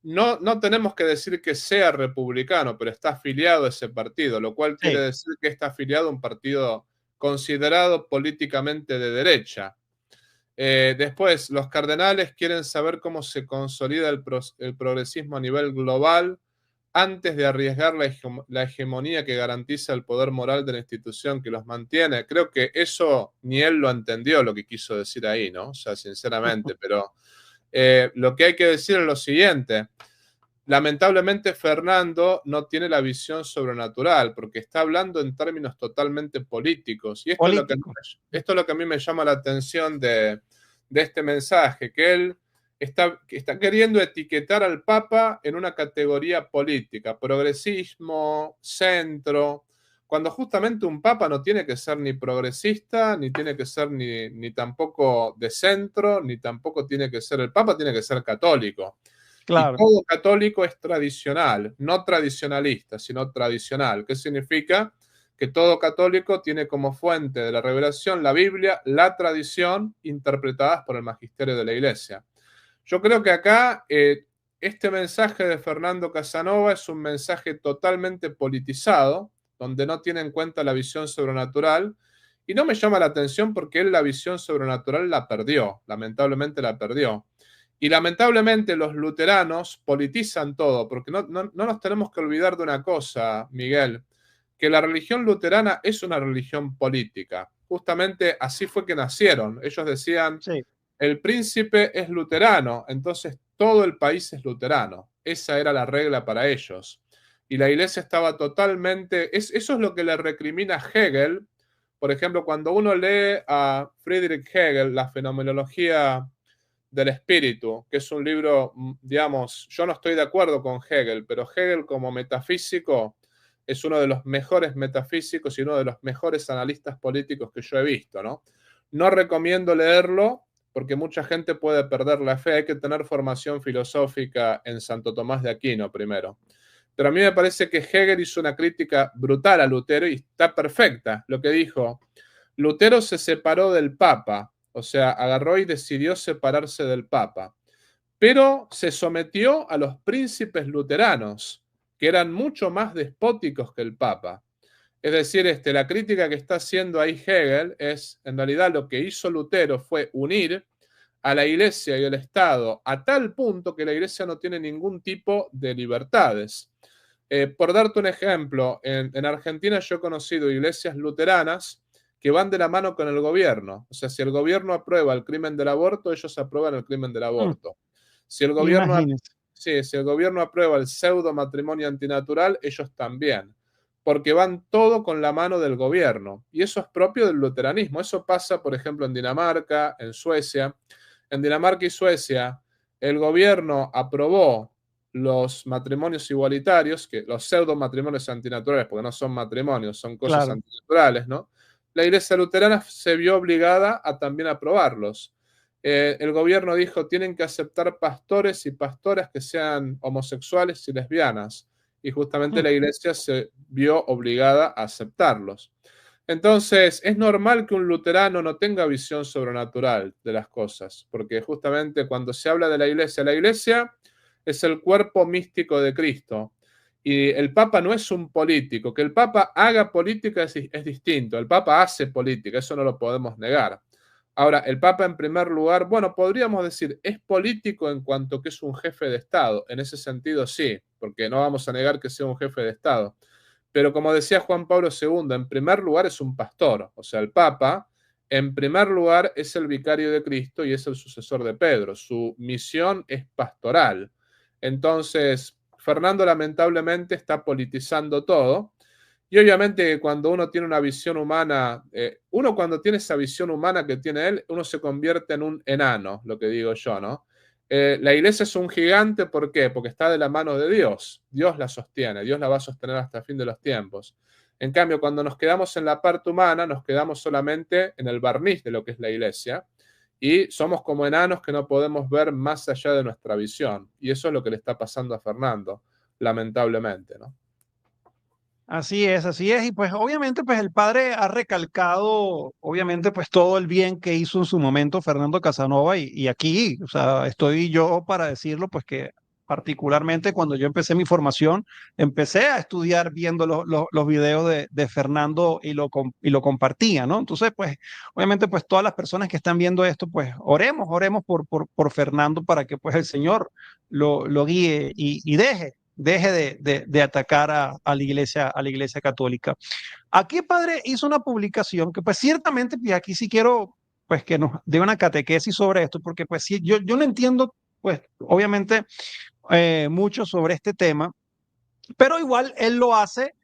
No, no tenemos que decir que sea republicano, pero está afiliado a ese partido, lo cual quiere
sí,
decir que está afiliado a un partido considerado políticamente de derecha. Después, los cardenales quieren saber cómo se consolida el progresismo a nivel global antes de arriesgar la hegemonía que garantiza el poder moral de la institución que los mantiene. Creo que eso ni él lo entendió, lo que quiso decir ahí, ¿no? O sea, sinceramente, pero lo que hay que decir es lo siguiente. Lamentablemente Fernando no tiene la visión sobrenatural porque está hablando en términos totalmente políticos. Y esto es lo que,
político.
esto es lo que a mí me llama la atención de este mensaje, que él está queriendo etiquetar al Papa en una categoría política, progresismo, centro, cuando justamente un Papa no tiene que ser ni progresista, ni tiene que ser ni tampoco de centro, ni tampoco tiene que ser, el Papa tiene que ser católico. Y
Claro,
todo católico es tradicional, no tradicionalista, sino tradicional. ¿Qué significa? Que todo católico tiene como fuente de la revelación la Biblia, la tradición, interpretadas por el magisterio de la Iglesia. Yo creo que acá este mensaje de Fernando Casanova es un mensaje totalmente politizado, donde no tiene en cuenta la visión sobrenatural, y no me llama la atención porque él la visión sobrenatural la perdió, lamentablemente la perdió. Y lamentablemente los luteranos politizan todo, porque no nos tenemos que olvidar de una cosa, Miguel, que la religión luterana es una religión política. Justamente así fue que nacieron. Ellos decían,
sí,
el príncipe es luterano, entonces todo el país es luterano. Esa era la regla para ellos. Y la iglesia estaba totalmente... eso es lo que le recrimina Hegel. Por ejemplo, cuando uno lee a Friedrich Hegel, la fenomenología del espíritu, que es un libro, digamos, yo no estoy de acuerdo con Hegel, pero Hegel como metafísico es uno de los mejores metafísicos y uno de los mejores analistas políticos que yo he visto, ¿no? No recomiendo leerlo porque mucha gente puede perder la fe, hay que tener formación filosófica en Santo Tomás de Aquino primero. Pero a mí me parece que Hegel hizo una crítica brutal a Lutero y está perfecta. Lo que dijo, Lutero se separó del Papa, o sea, agarró y decidió separarse del Papa, pero se sometió a los príncipes luteranos, que eran mucho más despóticos que el Papa. Es decir, la crítica que está haciendo ahí Hegel es, en realidad, lo que hizo Lutero fue unir a la Iglesia y el Estado a tal punto que la Iglesia no tiene ningún tipo de libertades. Por darte un ejemplo, en Argentina yo he conocido iglesias luteranas que van de la mano con el gobierno. O sea, si el gobierno aprueba el crimen del aborto, ellos aprueban el crimen del aborto. Si el gobierno,
imagínense.
sí, si el gobierno aprueba el pseudo matrimonio antinatural, ellos también. Porque van todo con la mano del gobierno. Y eso es propio del luteranismo. Eso pasa, por ejemplo, en Dinamarca, en Suecia. En Dinamarca y Suecia, el gobierno aprobó los matrimonios igualitarios, que los pseudo matrimonios antinaturales, porque no son matrimonios, son cosas
Claro.
antinaturales, ¿no? La Iglesia luterana se vio obligada a también aprobarlos. El gobierno dijo, tienen que aceptar pastores y pastoras que sean homosexuales y lesbianas. Y justamente la Iglesia se vio obligada a aceptarlos. Entonces, es normal que un luterano no tenga visión sobrenatural de las cosas, porque justamente cuando se habla de la iglesia es el cuerpo místico de Cristo. Y el Papa no es un político. Que el Papa haga política es distinto. El Papa hace política, eso no lo podemos negar. Ahora, el Papa en primer lugar, bueno, podríamos decir, es político en cuanto que es un jefe de Estado. En ese sentido, sí, porque no vamos a negar que sea un jefe de Estado. Pero como decía Juan Pablo II, en primer lugar es un pastor. O sea, el Papa en primer lugar, es el vicario de Cristo y es el sucesor de Pedro. Su misión es pastoral. Entonces, Fernando lamentablemente está politizando todo. Y obviamente cuando uno tiene una visión humana, uno cuando tiene esa visión humana que tiene él, uno se convierte en un enano, lo que digo yo, ¿no? La iglesia es un gigante, ¿por qué? Porque está de la mano de Dios. Dios la sostiene, Dios la va a sostener hasta el fin de los tiempos. En cambio, cuando nos quedamos en la parte humana, nos quedamos solamente en el barniz de lo que es la iglesia y somos como enanos que no podemos ver más allá de nuestra visión. Y eso es lo que le está pasando a Fernando, lamentablemente, ¿no?
Así es, y pues obviamente pues el padre ha recalcado, obviamente pues todo el bien que hizo en su momento Fernando Casanova y aquí, o sea, estoy yo para decirlo pues que particularmente cuando yo empecé mi formación, empecé a estudiar viendo los videos de Fernando y lo compartía, ¿no? Entonces pues obviamente pues todas las personas que están viendo esto pues oremos por Fernando para que pues el Señor lo guíe y deje de atacar a la iglesia católica. Aquí el padre hizo una publicación que pues ciertamente, pues aquí sí quiero pues que nos dé una catequesis sobre esto, porque pues sí, yo no entiendo pues obviamente mucho sobre este tema, pero igual él lo hace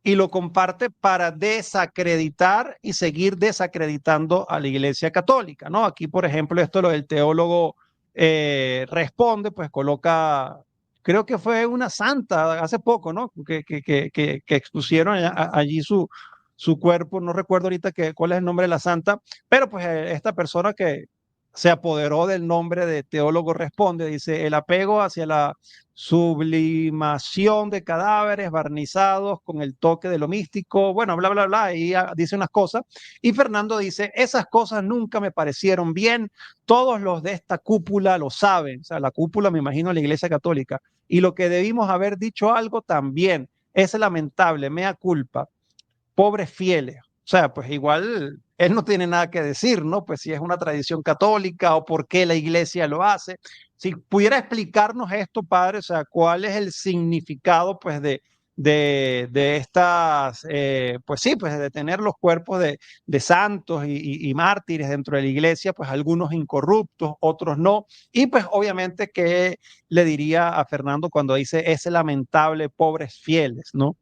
y lo comparte para desacreditar y seguir desacreditando a la Iglesia Católica, ¿no? Aquí, por ejemplo, esto lo del teólogo responde, pues coloca, creo que fue una santa hace poco, ¿no? Que expusieron allí su cuerpo, no recuerdo ahorita cuál es el nombre de la santa, pero pues esta persona que se apoderó del nombre de teólogo responde, dice, el apego hacia la sublimación de cadáveres barnizados con el toque de lo místico, bueno, bla, bla, bla, y dice unas cosas. Y Fernando dice, esas cosas nunca me parecieron bien, todos los de esta cúpula lo saben, o sea, la cúpula me imagino la Iglesia Católica, y lo que debimos haber dicho algo también, es lamentable, mea culpa, pobres fieles. O sea, pues igual él no tiene nada que decir, ¿no? Pues si es una tradición católica o por qué la iglesia lo hace. Si pudiera explicarnos esto, padre, o sea, cuál es el significado, pues, de estas, pues sí, pues de tener los cuerpos de santos y mártires dentro de la iglesia, pues algunos incorruptos, otros no. Y pues obviamente, ¿qué le diría a Fernando cuando dice, es lamentable, pobres fieles, ¿no?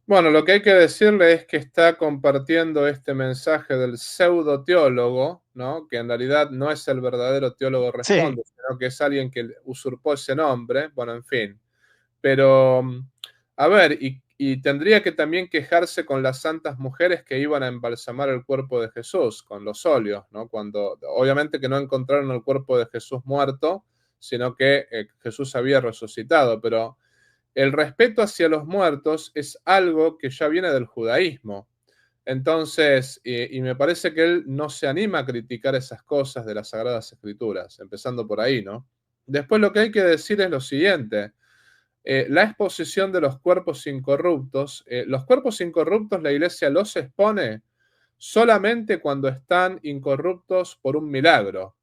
Bueno, lo que hay que decirle es que está compartiendo este mensaje del pseudo teólogo, ¿no? Que en realidad no es el verdadero teólogo
Sí.
responde, sino que es alguien que usurpó ese nombre. Bueno, en fin. Pero, a ver, y tendría que también quejarse con las santas mujeres que iban a embalsamar el cuerpo de Jesús, con los óleos, ¿no? Cuando, obviamente que no encontraron el cuerpo de Jesús muerto, sino que Jesús había resucitado, pero el respeto hacia los muertos es algo que ya viene del judaísmo. Entonces, y me parece que él no se anima a criticar esas cosas de las Sagradas Escrituras, empezando por ahí, ¿no? Después lo que hay que decir es lo siguiente. La exposición de los cuerpos incorruptos la iglesia los expone solamente cuando están incorruptos por un milagro.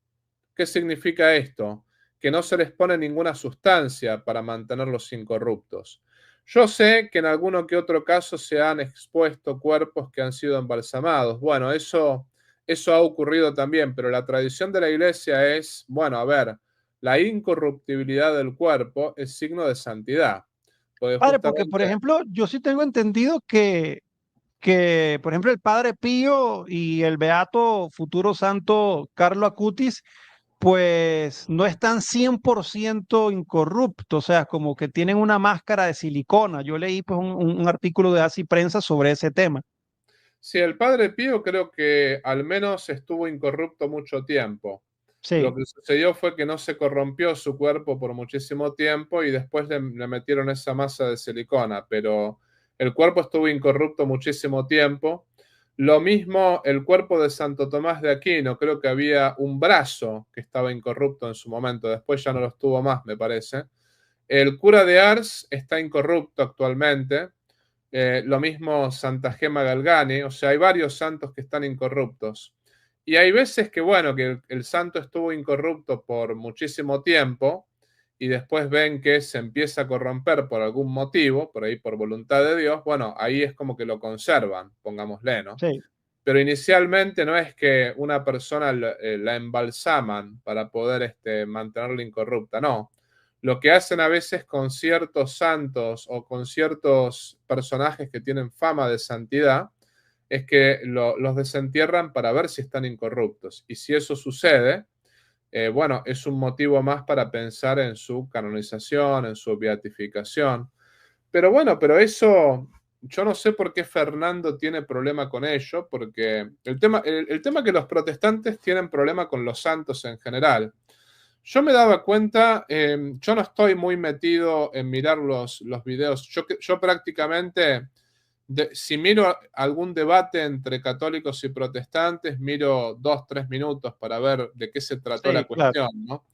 ¿Qué significa esto? Que no se les pone ninguna sustancia para mantenerlos incorruptos. Yo sé que en alguno que otro caso se han expuesto cuerpos que han sido embalsamados. Bueno, eso ha ocurrido también, pero la tradición de la iglesia es, bueno, a ver, la incorruptibilidad del cuerpo es signo de santidad. Porque
Padre, porque por
justamente,
ejemplo, yo sí tengo entendido que, por ejemplo, el Padre Pío y el Beato futuro santo Carlo Acutis, pues no están 100% incorruptos, o sea, como que tienen una máscara de silicona. Yo leí pues un artículo de Así Prensa sobre ese tema.
sí, el Padre Pío creo que al menos estuvo incorrupto mucho tiempo. Lo
Sí,
que sucedió fue que no se corrompió su cuerpo por muchísimo tiempo y después le metieron esa masa de silicona, pero el cuerpo estuvo incorrupto muchísimo tiempo. Lo mismo el cuerpo de Santo Tomás de Aquino, creo que había un brazo que estaba incorrupto en su momento, después ya no lo estuvo más, me parece. El cura de Ars está incorrupto actualmente. Lo mismo Santa Gema Galgani, o sea, hay varios santos que están incorruptos. Y hay veces que, bueno, que el santo estuvo incorrupto por muchísimo tiempo y después ven que se empieza a corromper por algún motivo, por ahí por voluntad de Dios, bueno, ahí es como que lo conservan, pongámosle, ¿no?
sí.
pero inicialmente no es que una persona la embalsaman para poder mantenerla incorrupta, no. Lo que hacen a veces con ciertos santos o con ciertos personajes que tienen fama de santidad es que los desentierran para ver si están incorruptos. Y si eso sucede, bueno, es un motivo más para pensar en su canonización, en su beatificación. Pero bueno, pero eso, yo no sé por qué Fernando tiene problema con ello, porque el tema que los protestantes tienen problema con los santos en general. Yo me daba cuenta, yo no estoy muy metido en mirar los videos. Yo prácticamente, si miro algún debate entre católicos y protestantes, miro 2-3 minutos para ver de qué se trató la
Sí, claro.
cuestión, ¿no?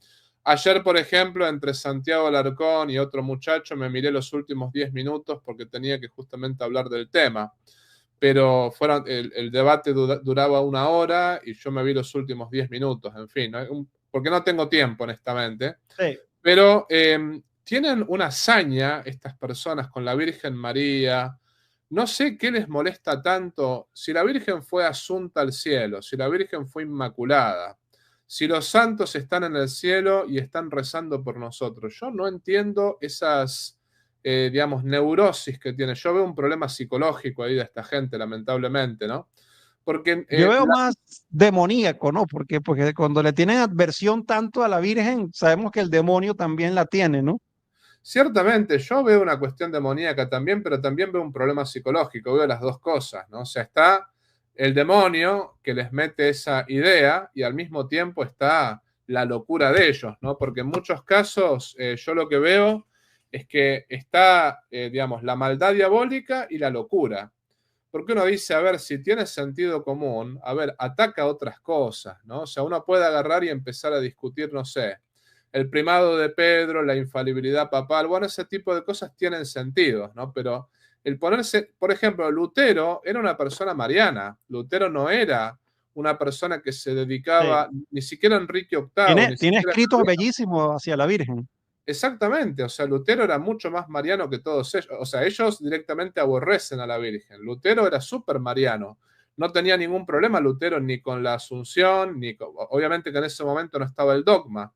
Ayer, por ejemplo, entre Santiago Alarcón y otro muchacho, me miré los últimos 10 minutos porque tenía que justamente hablar del tema. Pero el debate duraba 1 hora y yo me vi los últimos 10 minutos, en fin, ¿no? Porque no tengo tiempo, honestamente.
Sí.
Pero tienen una hazaña estas personas con la Virgen María. No sé qué les molesta tanto. Si la Virgen fue asunta al cielo, si la Virgen fue inmaculada, si los santos están en el cielo y están rezando por nosotros. Yo no entiendo esas, digamos, neurosis que tiene. Yo veo un problema psicológico ahí de esta gente, lamentablemente, ¿no? Porque
Yo veo más demoníaco, ¿no? Porque cuando le tienen adversión tanto a la Virgen, sabemos que el demonio también la tiene, ¿no?
ciertamente yo veo una cuestión demoníaca también, pero también veo un problema psicológico, veo las dos cosas, ¿no? O sea, está el demonio que les mete esa idea y al mismo tiempo está la locura de ellos, ¿no? Porque en muchos casos yo lo que veo es que está, digamos, la maldad diabólica y la locura. Porque uno dice, a ver, si tiene sentido común, a ver, ataca otras cosas, ¿no? O sea, uno puede agarrar y empezar a discutir, no sé, el primado de Pedro, la infalibilidad papal, bueno, ese tipo de cosas tienen sentido, ¿no? Pero el ponerse, por ejemplo, Lutero era una persona mariana, Lutero no era una persona que se
Sí.
dedicaba, ni siquiera Enrique VIII,
Tiene,
ni
tiene
siquiera...
escritos bellísimos hacia la Virgen.
Exactamente, o sea, Lutero era mucho más mariano que todos ellos, o sea, ellos directamente aborrecen a la Virgen. Lutero era súper mariano, no tenía ningún problema Lutero ni con la Asunción, obviamente que en ese momento no estaba el dogma,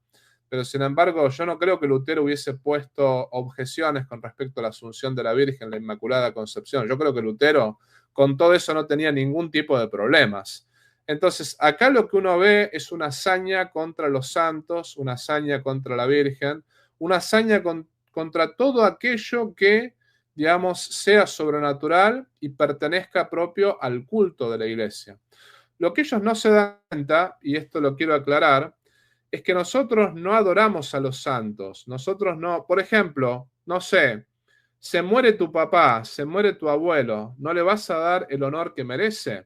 pero sin embargo yo no creo que Lutero hubiese puesto objeciones con respecto a la Asunción de la Virgen, la Inmaculada Concepción. Yo creo que Lutero con todo eso no tenía ningún tipo de problemas. Entonces, acá lo que uno ve es una hazaña contra los santos, una hazaña contra la Virgen, una hazaña contra todo aquello que, digamos, sea sobrenatural y pertenezca propio al culto de la iglesia. Lo que ellos no se dan cuenta, y esto lo quiero aclarar, es que nosotros no adoramos a los santos. Nosotros no, por ejemplo, no sé, se muere tu papá, se muere tu abuelo, ¿no le vas a dar el honor que merece?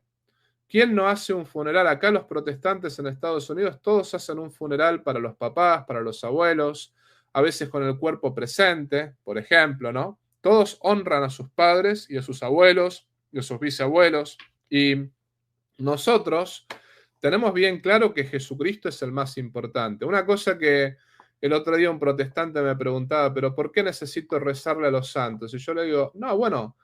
¿Quién no hace un funeral? Acá los protestantes en Estados Unidos todos hacen un funeral para los papás, para los abuelos, a veces con el cuerpo presente, por ejemplo, ¿no? Todos honran a sus padres y a sus abuelos y a sus bisabuelos. Y nosotros tenemos bien claro que Jesucristo es el más importante. Una cosa que el otro día un protestante me preguntaba, pero ¿por qué necesito rezarle a los santos? Y yo le digo, no, bueno,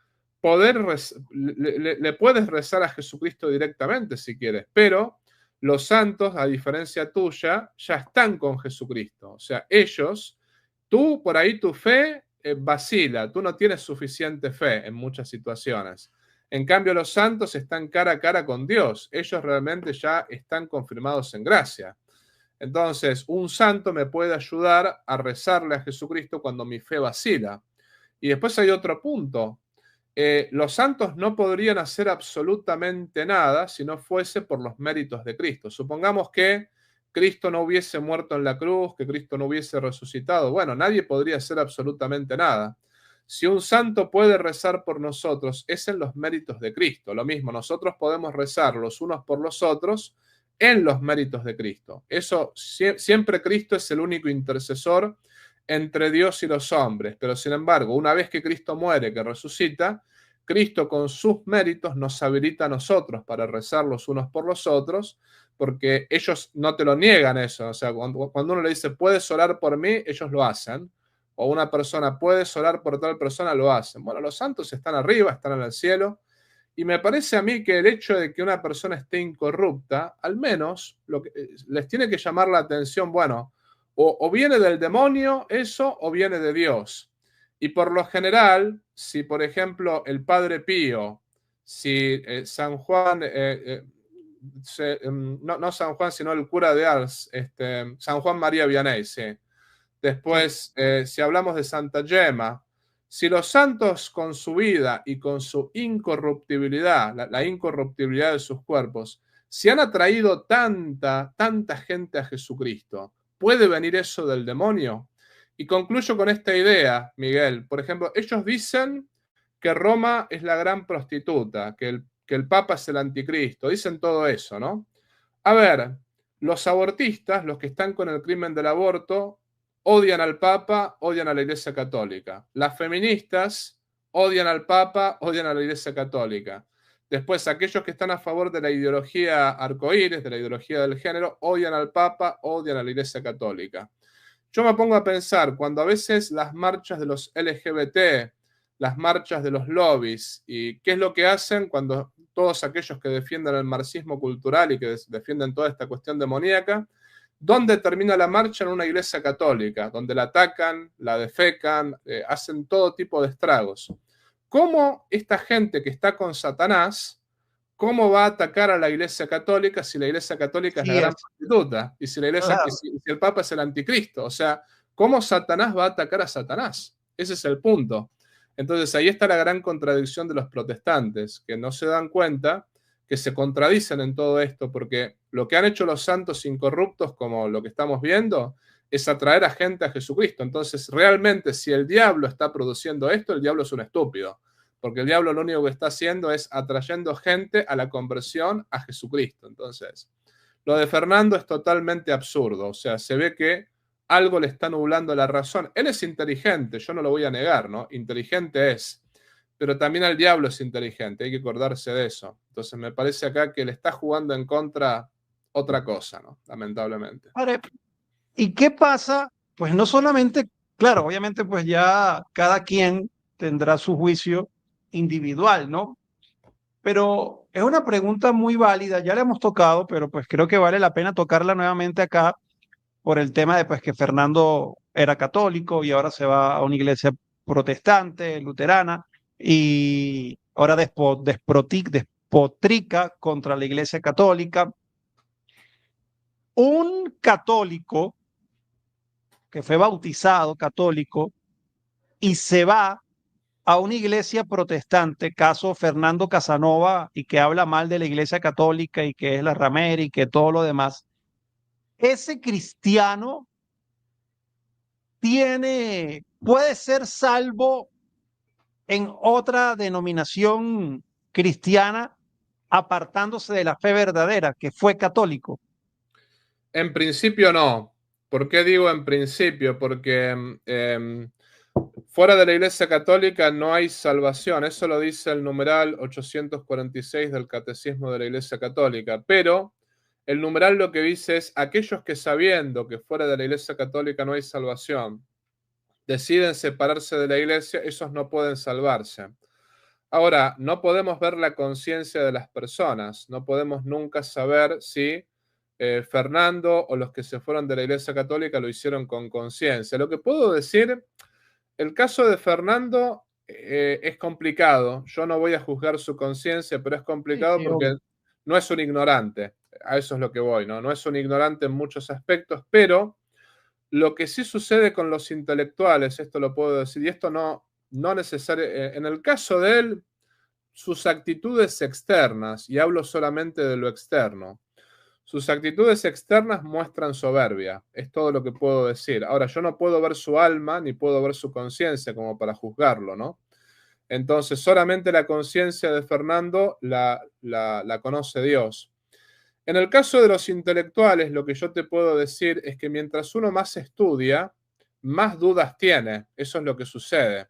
le puedes rezar a Jesucristo directamente si quieres, pero los santos, a diferencia tuya, ya están con Jesucristo. O sea, ellos, tú por ahí tu fe vacila, tú no tienes suficiente fe en muchas situaciones. En cambio, los santos están cara a cara con Dios. Ellos realmente ya están confirmados en gracia. Entonces, un santo me puede ayudar a rezarle a Jesucristo cuando mi fe vacila. Y después hay otro punto. Los santos no podrían hacer absolutamente nada si no fuese por los méritos de Cristo. Supongamos que Cristo no hubiese muerto en la cruz, que Cristo no hubiese resucitado. Bueno, nadie podría hacer absolutamente nada. Si un santo puede rezar por nosotros, es en los méritos de Cristo. Lo mismo, nosotros podemos rezar los unos por los otros en los méritos de Cristo. Eso, siempre Cristo es el único intercesor entre Dios y los hombres, pero sin embargo, una vez que Cristo muere, que resucita, Cristo con sus méritos nos habilita a nosotros para rezar los unos por los otros, porque ellos no te lo niegan eso. O sea, cuando uno le dice, puedes orar por mí, ellos lo hacen. O una persona, puedes orar por tal persona, lo hacen. Bueno, los santos están arriba, están en el cielo, Y me parece a mí que el hecho de que una persona esté incorrupta, al menos les tiene que llamar la atención, bueno, o viene del demonio eso o viene de Dios. Y por lo general, si por ejemplo el Padre Pío, si San Juan, no San Juan, sino el cura de Ars, San Juan María Vianney, sí. Después, si hablamos de Santa Gemma, si los santos con su vida y con su incorruptibilidad, la incorruptibilidad de sus cuerpos, si han atraído tanta gente a Jesucristo, ¿puede venir eso del demonio? Y concluyo con esta idea, Miguel. Por ejemplo, ellos dicen que Roma es la gran prostituta, que el Papa es el anticristo, dicen todo eso, ¿no? A ver, los abortistas, los que están con el crimen del aborto, odian al Papa, odian a la Iglesia Católica. Las feministas odian al Papa, odian a la Iglesia Católica. Después, aquellos que están a favor de la ideología arcoíris, de la ideología del género, odian al Papa, odian a la Iglesia Católica. Yo me pongo a pensar, cuando a veces las marchas de los LGBT, las marchas de los lobbies, y qué es lo que hacen cuando todos aquellos que defienden el marxismo cultural y que defienden toda esta cuestión demoníaca, ¿dónde termina la marcha? En una iglesia católica, donde la atacan, la defecan, hacen todo tipo de estragos. ¿Cómo esta gente que está con Satanás, cómo va a atacar a la iglesia católica si la iglesia católica es la gran prostituta? Y si el Papa es el anticristo. O sea, ¿cómo Satanás va a atacar a Satanás? Ese es el punto. Entonces ahí está la gran contradicción de los protestantes, que no se dan cuenta que se contradicen en todo esto, porque lo que han hecho los santos incorruptos, como lo que estamos viendo, es atraer a gente a Jesucristo. Entonces, realmente, si el diablo está produciendo esto, el diablo es un estúpido, porque el diablo lo único que está haciendo es atrayendo gente a la conversión a Jesucristo. Entonces, lo de Fernando es totalmente absurdo, o sea, se ve que algo le está nublando la razón. Él es inteligente, yo no lo voy a negar, ¿no? Inteligente es, pero también el diablo es inteligente, hay que acordarse de eso. Entonces me parece acá que le está jugando en contra otra cosa, ¿no? Lamentablemente.
Padre, ¿y qué pasa? Pues no solamente, claro, obviamente pues ya cada quien tendrá su juicio individual, ¿no? Pero es una pregunta muy válida, ya la hemos tocado, pero pues creo que vale la pena tocarla nuevamente acá por el tema de pues que Fernando era católico y ahora se va a una iglesia protestante, luterana, y ahora despotrica contra la iglesia católica. Un católico que fue bautizado católico y se va a una iglesia protestante, caso Fernando Casanova, y que habla mal de la iglesia católica y que es la ramera y que todo lo demás, ese cristiano puede ser salvo en otra denominación cristiana, apartándose de la fe verdadera, que fue católico.
En principio no. ¿Por qué digo en principio? Porque fuera de la Iglesia Católica no hay salvación. Eso lo dice el numeral 846 del Catecismo de la Iglesia Católica. Pero el numeral lo que dice es: aquellos que, sabiendo que fuera de la Iglesia Católica no hay salvación, deciden separarse de la Iglesia, esos no pueden salvarse. Ahora, no podemos ver la conciencia de las personas. No podemos nunca saber si Fernando o los que se fueron de la Iglesia Católica lo hicieron con conciencia. Lo que puedo decir, el caso de Fernando es complicado. Yo no voy a juzgar su conciencia, pero es complicado porque no es un ignorante. A eso es lo que voy, ¿no? No es un ignorante en muchos aspectos, pero lo que sí sucede con los intelectuales, esto lo puedo decir, y esto no necesariamente, en el caso de él, sus actitudes externas, y hablo solamente de lo externo, sus actitudes externas muestran soberbia, es todo lo que puedo decir. Ahora, yo no puedo ver su alma ni puedo ver su conciencia como para juzgarlo, ¿no? Entonces, solamente la conciencia de Fernando la conoce Dios. En el caso de los intelectuales, lo que yo te puedo decir es que mientras uno más estudia, más dudas tiene. Eso es lo que sucede.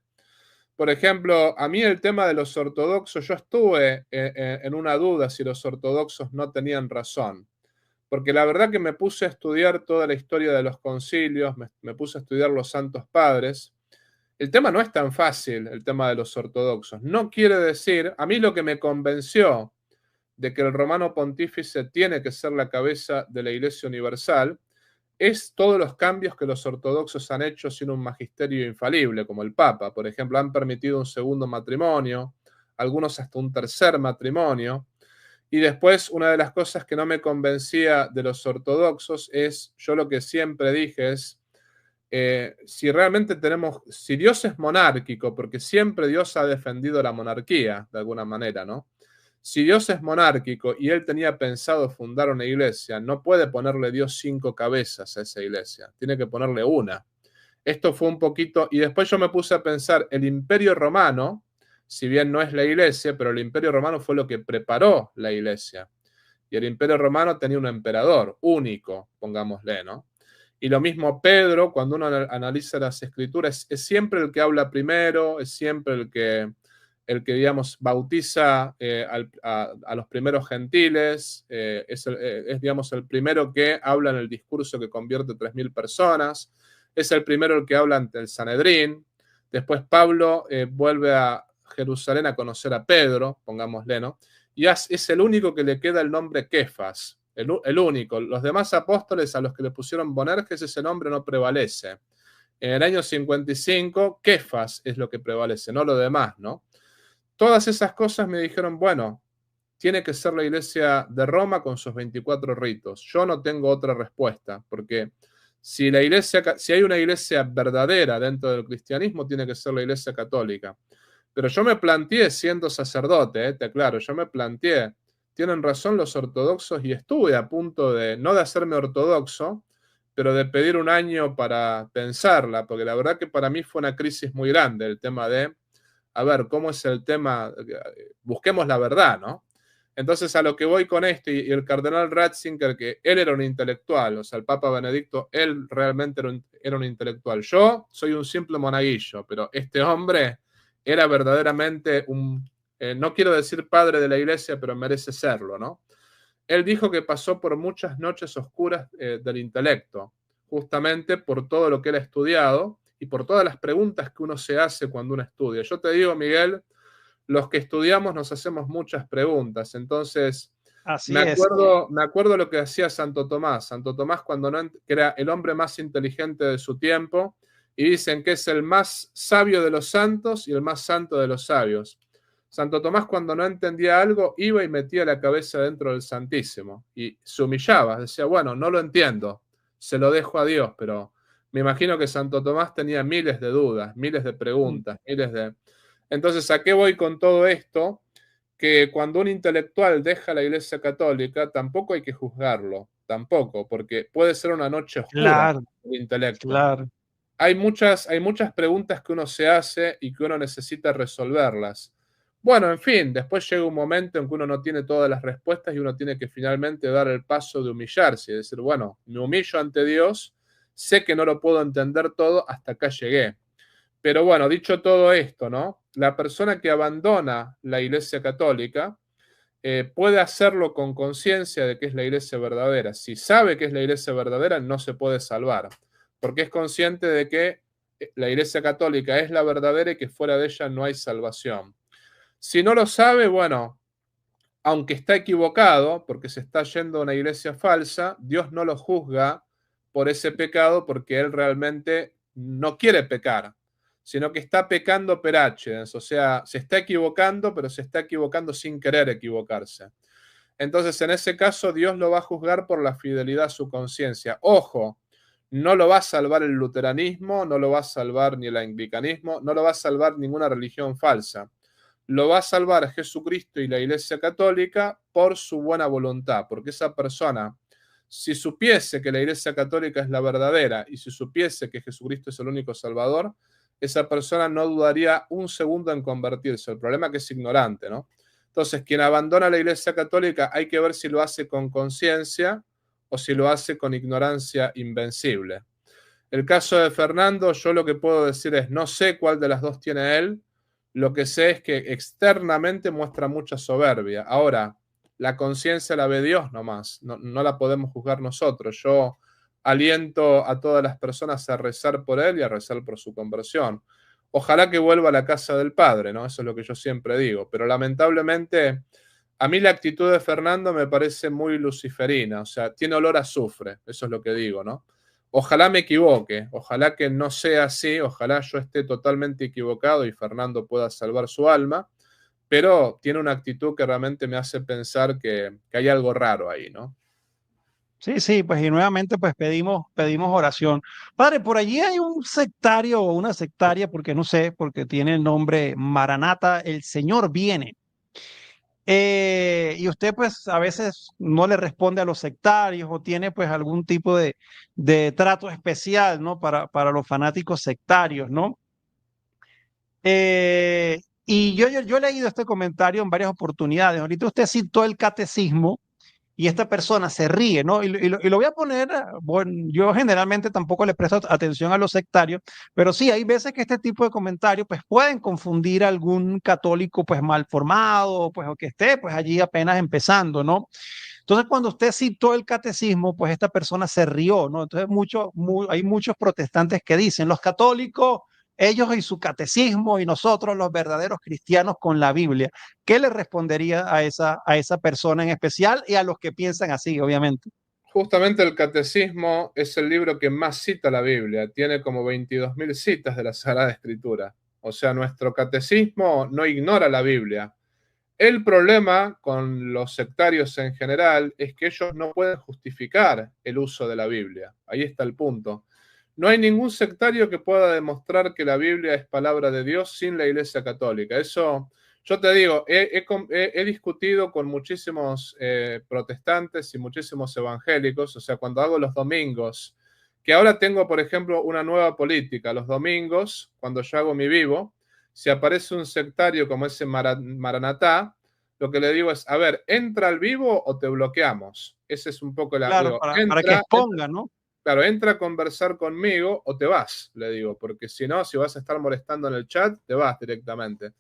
Por ejemplo, a mí el tema de los ortodoxos, yo estuve en una duda si los ortodoxos no tenían razón. Porque la verdad que me puse a estudiar toda la historia de los concilios, me puse a estudiar los santos padres, el tema no es tan fácil, el tema de los ortodoxos. No quiere decir, a mí lo que me convenció de que el romano pontífice tiene que ser la cabeza de la Iglesia Universal es todos los cambios que los ortodoxos han hecho sin un magisterio infalible, como el Papa. Por ejemplo, han permitido un segundo matrimonio, algunos hasta un tercer matrimonio. Y después, una de las cosas que no me convencía de los ortodoxos es, yo lo que siempre dije es, si realmente si Dios es monárquico, porque siempre Dios ha defendido la monarquía, de alguna manera, ¿no? Si Dios es monárquico y él tenía pensado fundar una iglesia, no puede ponerle Dios 5 cabezas a esa iglesia, tiene que ponerle una. Esto fue un poquito, y después yo me puse a pensar, el Imperio Romano, si bien no es la iglesia, pero el Imperio Romano fue lo que preparó la iglesia. Y el Imperio Romano tenía un emperador único, pongámosle, ¿no? Y lo mismo Pedro, cuando uno analiza las escrituras, es siempre el que habla primero, es siempre el que digamos, bautiza a los primeros gentiles, es, digamos, el primero que habla en el discurso que convierte 3.000 personas, es el primero el que habla ante el Sanedrín. Después Pablo vuelve a Jerusalén a conocer a Pedro, pongámosle, ¿no? Y es el único que le queda el nombre Kefas, el único. Los demás apóstoles a los que le pusieron Bonerges, ese nombre no prevalece. En el año 55, Kefas es lo que prevalece, no lo demás, ¿no? Todas esas cosas me dijeron, bueno, tiene que ser la iglesia de Roma con sus 24 ritos. Yo no tengo otra respuesta, porque si hay una iglesia verdadera dentro del cristianismo, tiene que ser la iglesia católica. Pero yo me planteé siendo sacerdote, te aclaro, yo me planteé, tienen razón los ortodoxos y estuve a punto de, no de hacerme ortodoxo, pero de pedir un año para pensarla, porque la verdad que para mí fue una crisis muy grande el tema de, a ver, ¿cómo es el tema? Busquemos la verdad, ¿no? Entonces, a lo que voy con esto, y el cardenal Ratzinger, que él era un intelectual, o sea, el Papa Benedicto, él realmente era un intelectual. Yo soy un simple monaguillo, pero este hombre era verdaderamente no quiero decir padre de la iglesia, pero merece serlo, ¿no? Él dijo que pasó por muchas noches oscuras del intelecto, justamente por todo lo que él ha estudiado y por todas las preguntas que uno se hace cuando uno estudia. Yo te digo, Miguel, los que estudiamos nos hacemos muchas preguntas. Entonces, me acuerdo lo que hacía Santo Tomás. Santo Tomás, que era el hombre más inteligente de su tiempo, y dicen que es el más sabio de los santos y el más santo de los sabios. Santo Tomás, cuando no entendía algo, iba y metía la cabeza dentro del Santísimo y se humillaba. Decía, bueno, no lo entiendo, se lo dejo a Dios, pero me imagino que Santo Tomás tenía miles de dudas, miles de preguntas, Entonces, ¿a qué voy con todo esto? Que cuando un intelectual deja la Iglesia Católica, tampoco hay que juzgarlo, tampoco, porque puede ser una noche oscura del intelecto.
Claro.
Hay muchas preguntas que uno se hace y que uno necesita resolverlas. Bueno, en fin, después llega un momento en que uno no tiene todas las respuestas y uno tiene que finalmente dar el paso de humillarse y decir, bueno, me humillo ante Dios, sé que no lo puedo entender todo, hasta acá llegué. Pero bueno, dicho todo esto, ¿no? La persona que abandona la Iglesia Católica puede hacerlo con conciencia de que es la Iglesia verdadera. Si sabe que es la Iglesia verdadera, no se puede salvar, porque es consciente de que la Iglesia Católica es la verdadera y que fuera de ella no hay salvación. Si no lo sabe, bueno, aunque está equivocado, porque se está yendo a una iglesia falsa, Dios no lo juzga por ese pecado porque él realmente no quiere pecar, sino que está pecando per accidens, o sea, se está equivocando, pero se está equivocando sin querer equivocarse. Entonces, en ese caso, Dios lo va a juzgar por la fidelidad a su conciencia. Ojo, no lo va a salvar el luteranismo, no lo va a salvar ni el anglicanismo, no lo va a salvar ninguna religión falsa. Lo va a salvar Jesucristo y la Iglesia Católica por su buena voluntad, porque esa persona, si supiese que la Iglesia Católica es la verdadera y si supiese que Jesucristo es el único Salvador, esa persona no dudaría un segundo en convertirse. El problema es que es ignorante, ¿no? Entonces, quien abandona la Iglesia Católica hay que ver si lo hace con conciencia o si lo hace con ignorancia invencible. El caso de Fernando, yo lo que puedo decir es, no sé cuál de las dos tiene él. Lo que sé es que externamente muestra mucha soberbia. Ahora, la conciencia la ve Dios nomás, no la podemos juzgar nosotros. Yo aliento a todas las personas a rezar por él y a rezar por su conversión. Ojalá que vuelva a la casa del Padre, ¿no? Eso es lo que yo siempre digo. Pero lamentablemente, a mí la actitud de Fernando me parece muy luciferina, o sea, tiene olor a azufre, eso es lo que digo, ¿no? Ojalá me equivoque, ojalá que no sea así, ojalá yo esté totalmente equivocado y Fernando pueda salvar su alma, pero tiene una actitud que realmente me hace pensar que hay algo raro ahí, ¿no?
Sí, sí, pues y nuevamente pues pedimos oración. Padre, por allí hay un sectario o una sectaria, porque no sé, porque tiene el nombre Maranata, el Señor viene. Y usted pues a veces no le responde a los sectarios o tiene pues algún tipo de trato especial, ¿no? Para los fanáticos sectarios, ¿no? Y yo he leído este comentario en varias oportunidades. Ahorita usted citó el catecismo y esta persona se ríe, ¿no? Y lo voy a poner, bueno, yo generalmente tampoco le presto atención a los sectarios, pero sí, hay veces que este tipo de comentarios pues pueden confundir a algún católico pues mal formado, pues o que esté pues allí apenas empezando, ¿no? Entonces, cuando usted citó el catecismo, pues esta persona se rió, ¿no? Entonces, hay muchos protestantes que dicen, los católicos, ellos y su catecismo y nosotros los verdaderos cristianos con la Biblia. ¿Qué le respondería a esa persona en especial y a los que piensan así, obviamente?
Justamente el Catecismo es el libro que más cita la Biblia, tiene como 22.000 citas de la Sagrada Escritura. O sea, nuestro catecismo no ignora la Biblia. El problema con los sectarios en general es que ellos no pueden justificar el uso de la Biblia. Ahí está el punto. No hay ningún sectario que pueda demostrar que la Biblia es palabra de Dios sin la Iglesia Católica. Eso, yo te digo, he discutido con muchísimos protestantes y muchísimos evangélicos, o sea, cuando hago los domingos, que ahora tengo, por ejemplo, una nueva política. Los domingos, cuando yo hago mi vivo, si aparece un sectario como ese Maranatá, lo que le digo es, a ver, ¿entra al vivo o te bloqueamos? Ese es un poco la...
Claro,
Digo,
para que exponga, ¿no?
claro, entra a conversar conmigo o te vas, le digo, porque si no, si vas a estar molestando en el chat, te vas directamente.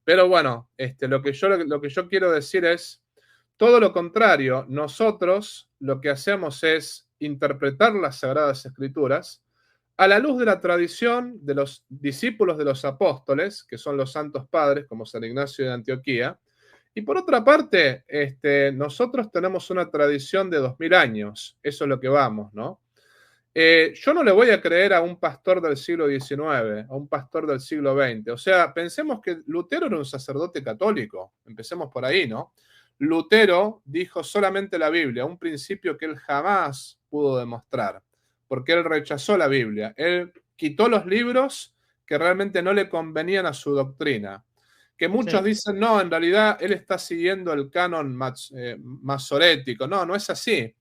Pero bueno, lo que yo quiero decir es todo lo contrario. Nosotros lo que hacemos es interpretar las Sagradas Escrituras a la luz de la tradición de los discípulos de los apóstoles, que son los santos padres, como San Ignacio de Antioquía. Y por otra parte, nosotros tenemos una tradición de 2000 años, eso es lo que vamos, ¿no? Yo no le voy a creer a un pastor del siglo XIX, a un pastor del siglo XX. O sea, pensemos que Lutero era un sacerdote católico. Empecemos por ahí, ¿no? Lutero dijo solamente la Biblia, un principio que él jamás pudo demostrar, porque él rechazó la Biblia. Él quitó los libros que realmente no le convenían a su doctrina. Que muchos
Sí.
dicen, no, en realidad él está siguiendo el canon masorético. No, no es así.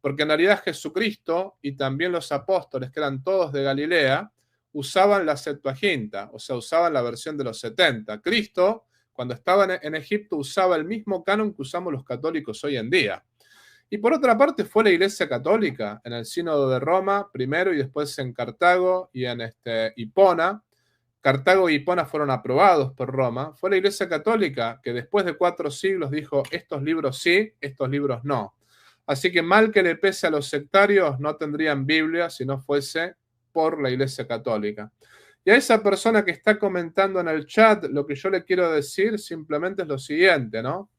Porque en realidad Jesucristo y también los apóstoles, que eran todos de Galilea, usaban la Septuaginta, o sea, usaban la versión de los 70. Cristo, cuando estaba en Egipto, usaba el mismo canon que usamos los católicos hoy en día. Y por otra parte fue la Iglesia Católica en el Sínodo de Roma primero y después en Cartago y en Hipona. Cartago y Hipona fueron aprobados por Roma. Fue la Iglesia Católica que después de 4 siglos dijo, estos libros sí, estos libros no. Así que mal que le pese a los sectarios, no tendrían Biblia si no fuese por la Iglesia Católica. Y a esa persona que está comentando en el chat, lo que yo le quiero decir simplemente es lo siguiente, ¿no?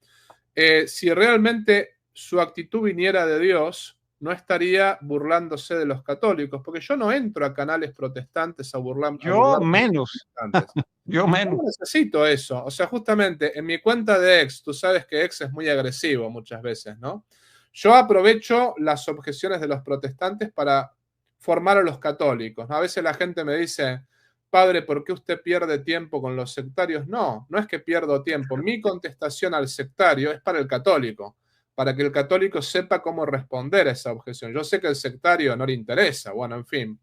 Si realmente su actitud viniera de Dios, no estaría burlándose de los católicos, porque yo no entro a canales protestantes a burlarme de
Yo
los
menos,
protestantes.
yo menos.
No necesito eso. O sea, justamente en mi cuenta de X, tú sabes que X es muy agresivo muchas veces, ¿no? Yo aprovecho las objeciones de los protestantes para formar a los católicos, ¿no? A veces la gente me dice, padre, ¿por qué usted pierde tiempo con los sectarios? No, no es que pierdo tiempo. Mi contestación al sectario es para el católico, para que el católico sepa cómo responder a esa objeción. Yo sé que el sectario no le interesa, bueno, en fin.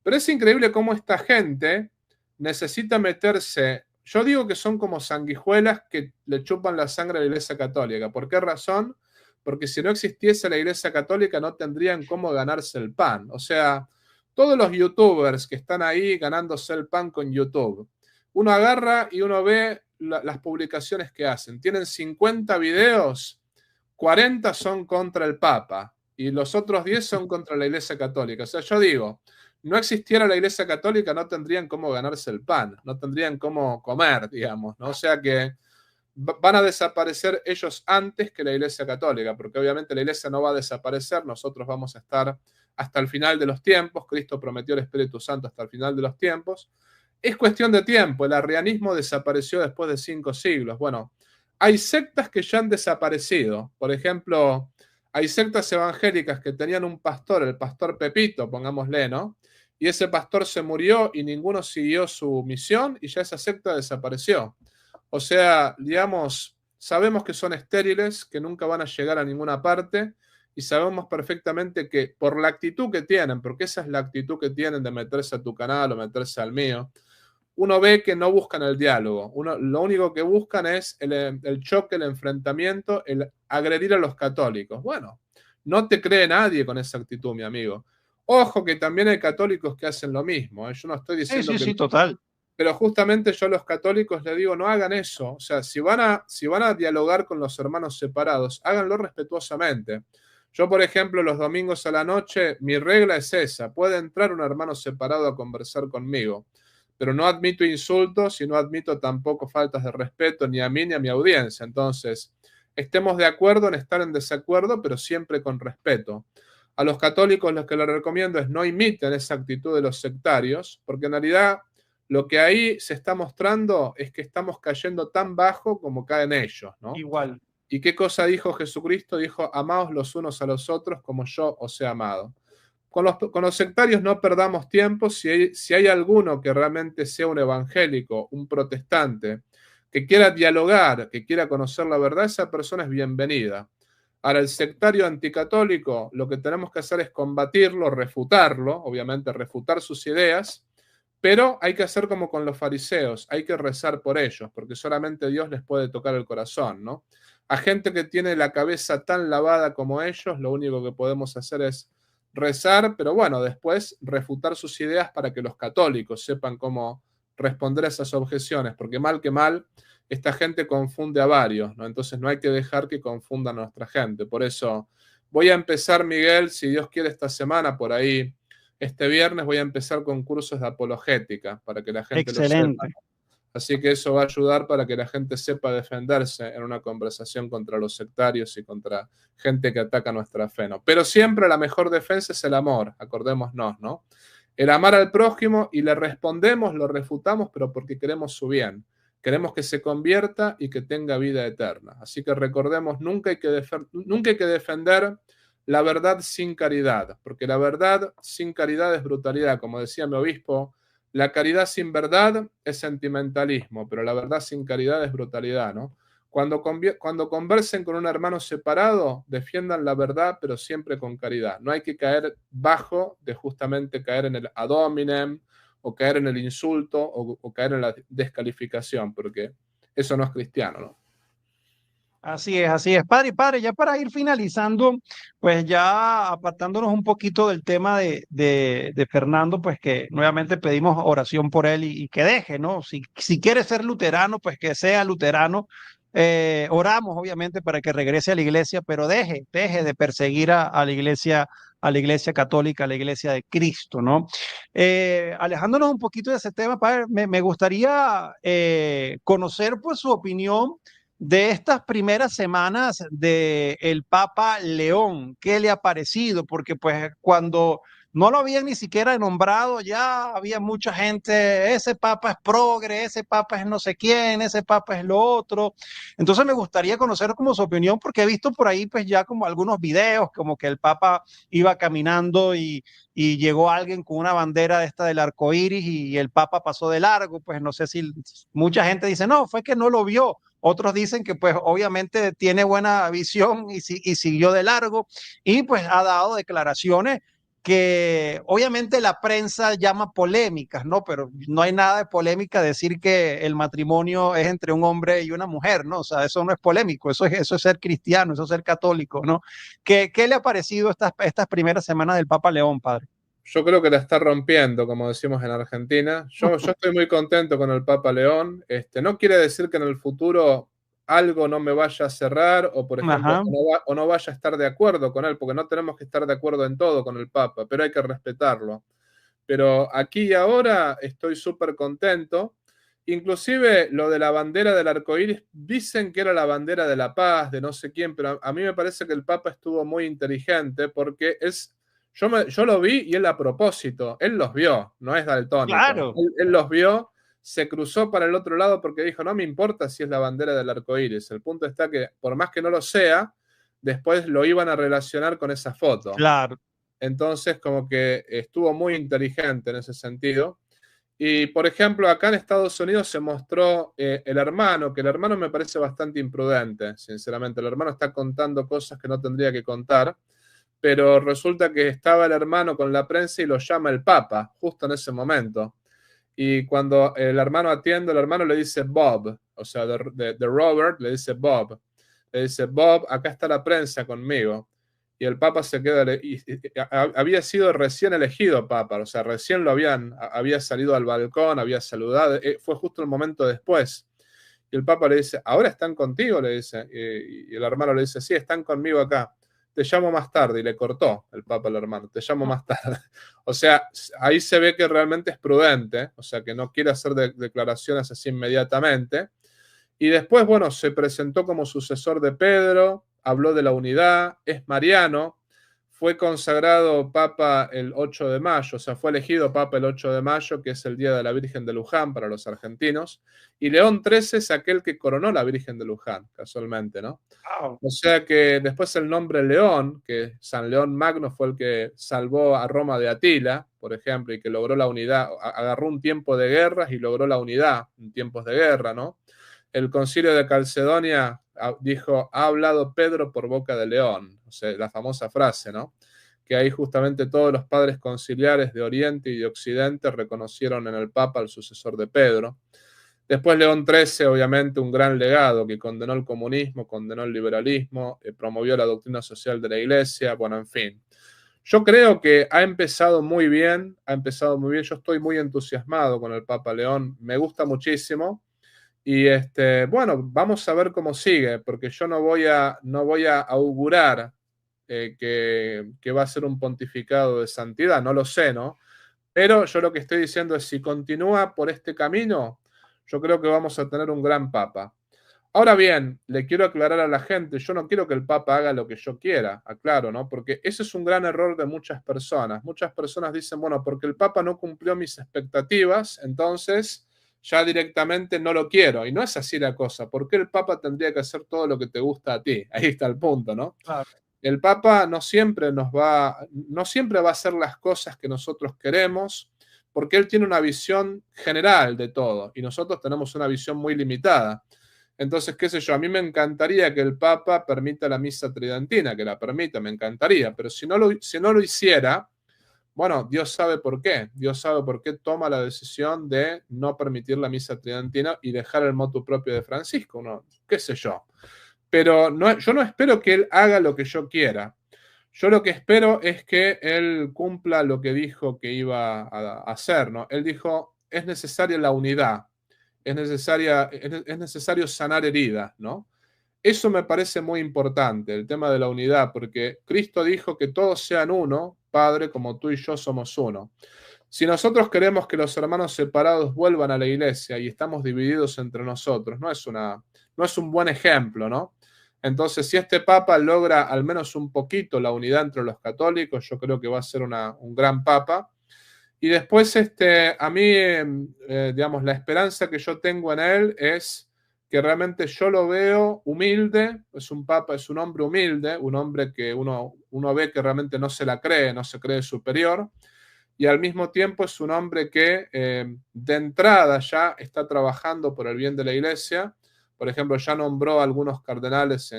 Pero es increíble cómo esta gente necesita meterse. Yo digo que son como sanguijuelas que le chupan la sangre a la Iglesia Católica. ¿Por qué razón? Porque si no existiese la Iglesia Católica no tendrían cómo ganarse el pan. O sea, todos los youtubers que están ahí ganándose el pan con YouTube, uno agarra y uno ve las publicaciones que hacen. Tienen 50 videos, 40 son contra el Papa y los otros 10 son contra la Iglesia Católica. O sea, yo digo, no existiera la Iglesia Católica, no tendrían cómo ganarse el pan, no tendrían cómo comer, digamos, ¿no? O sea que van a desaparecer ellos antes que la Iglesia Católica, porque obviamente la Iglesia no va a desaparecer, nosotros vamos a estar hasta el final de los tiempos, Cristo prometió el Espíritu Santo hasta el final de los tiempos. Es cuestión de tiempo, el arrianismo desapareció después de 5 siglos. Bueno, hay sectas que ya han desaparecido. Por ejemplo, hay sectas evangélicas que tenían un pastor, el pastor Pepito, pongámosle, ¿no? Y ese pastor se murió y ninguno siguió su misión y ya esa secta desapareció. O sea, digamos, sabemos que son estériles, que nunca van a llegar a ninguna parte y sabemos perfectamente que por la actitud que tienen, porque esa es la actitud que tienen de meterse a tu canal o meterse al mío, uno ve que no buscan el diálogo. Lo único que buscan es el choque, el enfrentamiento, el agredir a los católicos. Bueno, no te cree nadie con esa actitud, mi amigo. Ojo que también hay católicos que hacen lo mismo, ¿eh? Yo no estoy diciendo
Sí, total.
Pero justamente yo a los católicos les digo, no hagan eso. O sea, si van a dialogar con los hermanos separados, háganlo respetuosamente. Yo, por ejemplo, los domingos a la noche, mi regla es esa. Puede entrar un hermano separado a conversar conmigo, pero no admito insultos y no admito tampoco faltas de respeto ni a mí ni a mi audiencia. Entonces, estemos de acuerdo en estar en desacuerdo, pero siempre con respeto. A los católicos lo que les recomiendo es no imiten esa actitud de los sectarios, porque en realidad lo que ahí se está mostrando es que estamos cayendo tan bajo como caen ellos, ¿no?
Igual.
¿Y qué cosa dijo Jesucristo? Dijo, amaos los unos a los otros como yo os he amado. Con los sectarios no perdamos tiempo. Si hay alguno que realmente sea un evangélico, un protestante, que quiera dialogar, que quiera conocer la verdad, esa persona es bienvenida. Ahora, el sectario anticatólico, lo que tenemos que hacer es combatirlo, refutarlo, obviamente refutar sus ideas, pero hay que hacer como con los fariseos, hay que rezar por ellos, porque solamente Dios les puede tocar el corazón, ¿no? A gente que tiene la cabeza tan lavada como ellos, lo único que podemos hacer es rezar, pero bueno, después refutar sus ideas para que los católicos sepan cómo responder a esas objeciones, porque mal que mal, esta gente confunde a varios, ¿no? Entonces no hay que dejar que confundan a nuestra gente. Por eso voy a empezar, Miguel, si Dios quiere, esta semana, por ahí, este viernes voy a empezar con cursos de apologética para que la gente lo sepa. Así que eso va a ayudar para que la gente sepa defenderse en una conversación contra los sectarios y contra gente que ataca nuestra fe, ¿no? Pero siempre la mejor defensa es el amor, acordémonos, ¿no? El amar al prójimo y le respondemos, lo refutamos, pero porque queremos su bien. Queremos que se convierta y que tenga vida eterna. Así que recordemos, nunca hay que defender la verdad sin caridad, porque la verdad sin caridad es brutalidad. Como decía mi obispo, la caridad sin verdad es sentimentalismo, pero la verdad sin caridad es brutalidad, ¿no? Cuando conversen con un hermano separado, defiendan la verdad, pero siempre con caridad. No hay que caer bajo de justamente caer en el ad hominem, o caer en el insulto, o caer en la descalificación, porque eso no es cristiano, ¿no?
Así es. Padre, ya para ir finalizando, pues ya apartándonos un poquito del tema de Fernando, pues que nuevamente pedimos oración por él y que deje, ¿no? Si quiere ser luterano, pues que sea luterano. Oramos, obviamente, para que regrese a la iglesia, pero deje de perseguir a la iglesia católica, a la iglesia de Cristo, ¿no? Alejándonos un poquito de ese tema, padre, me gustaría conocer pues su opinión de estas primeras semanas de el Papa León. ¿Qué le ha parecido? Porque pues cuando no lo habían ni siquiera nombrado, ya había mucha gente, ese Papa es progre, ese Papa es no sé quién, ese Papa es lo otro. Entonces me gustaría conocer como su opinión, porque he visto por ahí pues ya como algunos videos, como que el Papa iba caminando y llegó alguien con una bandera de esta del arco iris y el Papa pasó de largo. Pues no sé si mucha gente dice, no, fue que no lo vio. Otros dicen que pues obviamente tiene buena visión y siguió de largo y pues ha dado declaraciones que obviamente la prensa llama polémicas, ¿no? Pero no hay nada de polémica decir que el matrimonio es entre un hombre y una mujer, ¿no? O sea, eso no es polémico, eso es ser cristiano, eso es ser católico, ¿no? ¿Qué le ha parecido estas primeras semanas del Papa León, padre?
Yo creo que la está rompiendo, como decimos en Argentina. Yo estoy muy contento con el Papa León. No quiere decir que en el futuro algo no me vaya a cerrar o, por ejemplo, no vaya a estar de acuerdo con él, porque no tenemos que estar de acuerdo en todo con el Papa, pero hay que respetarlo. pero aquí y ahora estoy súper contento. Inclusive lo de la bandera del arco iris, dicen que era la bandera de la paz, de no sé quién, pero a mí me parece que el Papa estuvo muy inteligente porque yo lo vi y él a propósito, él los vio, no es daltónico.
Claro.
Él los vio, se cruzó para el otro lado porque dijo, no me importa si es la bandera del arco iris. El punto está que, por más que no lo sea, después lo iban a relacionar con esa foto.
Claro.
Entonces, como que estuvo muy inteligente en ese sentido. Y, por ejemplo, acá en Estados Unidos se mostró el hermano, que el hermano me parece bastante imprudente, sinceramente. El hermano está contando cosas que no tendría que contar, pero resulta que estaba el hermano con la prensa y lo llama el Papa, justo en ese momento. Y cuando el hermano atiende, el hermano le dice Bob, o sea, de Robert, le dice Bob. Le dice, Bob, acá está la prensa conmigo. Y el Papa se queda, había sido recién elegido Papa, o sea, recién había salido al balcón, había saludado, fue justo el momento después. Y el Papa le dice, ¿ahora están contigo? Le dice. Y el hermano le dice, sí, están conmigo acá. Te llamo más tarde. Y le cortó el Papa al hermano, te llamo más tarde. O sea, ahí se ve que realmente es prudente, o sea, que no quiere hacer declaraciones así inmediatamente. Y después, bueno, se presentó como sucesor de Pedro, habló de la unidad, es mariano, fue consagrado Papa el 8 de mayo, o sea, fue elegido Papa el 8 de mayo, que es el Día de la Virgen de Luján para los argentinos, y León XIII es aquel que coronó la Virgen de Luján, casualmente, ¿no?
Wow.
O sea que después el nombre León, que San León Magno fue el que salvó a Roma de Atila, por ejemplo, y que logró la unidad, agarró un tiempo de guerras y logró la unidad en tiempos de guerra, ¿no? El concilio de Calcedonia dijo, ha hablado Pedro por boca de León, o sea, la famosa frase, ¿no? Que ahí justamente todos los padres conciliares de Oriente y de Occidente reconocieron en el Papa al sucesor de Pedro. Después León XIII, obviamente, un gran legado que condenó el comunismo, condenó el liberalismo, promovió la doctrina social de la Iglesia, bueno, en fin. Yo creo que ha empezado muy bien, yo estoy muy entusiasmado con el Papa León, me gusta muchísimo. Y bueno, vamos a ver cómo sigue, porque yo no voy a augurar que va a ser un pontificado de santidad, no lo sé, ¿no? Pero yo lo que estoy diciendo es, si continúa por este camino, yo creo que vamos a tener un gran papa. Ahora bien, le quiero aclarar a la gente, yo no quiero que el papa haga lo que yo quiera, aclaro, ¿no? Porque ese es un gran error de muchas personas. Muchas personas dicen, bueno, porque el papa no cumplió mis expectativas, entonces ya directamente no lo quiero. Y no es así la cosa. ¿Por qué el Papa tendría que hacer todo lo que te gusta a ti? Ahí está el punto, ¿no?
Claro.
El Papa no siempre va a hacer las cosas que nosotros queremos, porque él tiene una visión general de todo y nosotros tenemos una visión muy limitada. Entonces, qué sé yo, a mí me encantaría que el Papa permita la misa tridentina, que la permita, me encantaría, pero si no lo hiciera, bueno, Dios sabe por qué. Dios sabe por qué toma la decisión de no permitir la misa tridentina y dejar el motu propio de Francisco, ¿no? Qué sé yo. Pero yo no espero que él haga lo que yo quiera. Yo lo que espero es que él cumpla lo que dijo que iba a hacer, ¿no? Él dijo, es necesaria la unidad, es necesario sanar heridas, ¿no? Eso me parece muy importante, el tema de la unidad, porque Cristo dijo que todos sean uno, Padre, como tú y yo somos uno. Si nosotros queremos que los hermanos separados vuelvan a la iglesia y estamos divididos entre nosotros, no es un buen ejemplo, ¿no? Entonces, si este Papa logra al menos un poquito la unidad entre los católicos, yo creo que va a ser un gran Papa. Y después, a mí, digamos, la esperanza que yo tengo en él es que realmente yo lo veo humilde, es un papa, es un hombre humilde, un hombre que uno ve que realmente no se la cree, no se cree superior, y al mismo tiempo es un hombre que de entrada ya está trabajando por el bien de la iglesia. Por ejemplo, ya nombró a algunos cardenales,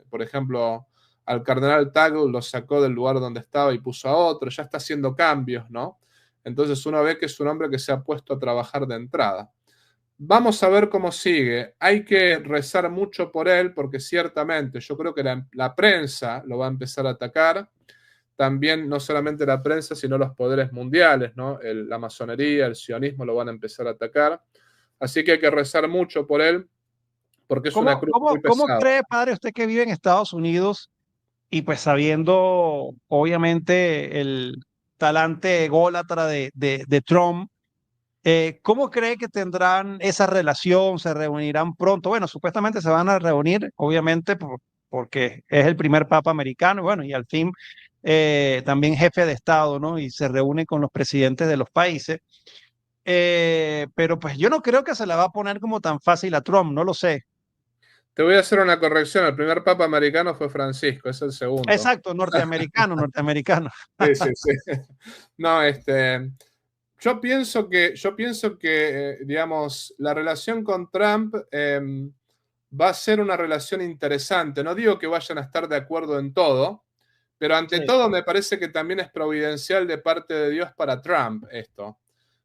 por ejemplo, al cardenal Tagle lo sacó del lugar donde estaba y puso a otro, ya está haciendo cambios, ¿no? Entonces uno ve que es un hombre que se ha puesto a trabajar de entrada. Vamos a ver cómo sigue. Hay que rezar mucho por él porque ciertamente yo creo que la prensa lo va a empezar a atacar. También no solamente la prensa, sino los poderes mundiales, ¿no? La masonería, el sionismo lo van a empezar a atacar. Así que hay que rezar mucho por él porque es una cruz muy
¿Cómo
pesada.
cree, padre, usted que vive en Estados Unidos y pues sabiendo obviamente talante ególatra de Trump. ¿Cómo cree que tendrán esa relación? ¿Se reunirán pronto? Bueno, supuestamente se van a reunir, obviamente, porque es el primer papa americano, bueno, y al fin también jefe de Estado, ¿no? Y se reúne con los presidentes de los países. Pero pues yo no creo que se la va a poner como tan fácil a Trump, no lo sé.
Te voy a hacer una corrección. El primer papa americano fue Francisco, es el segundo.
Exacto, norteamericano, norteamericano.
Sí, sí, sí. No, yo pienso que digamos, la relación con Trump va a ser una relación interesante. No digo que vayan a estar de acuerdo en todo, pero ante
Sí.
todo me parece que también es providencial de parte de Dios para Trump esto.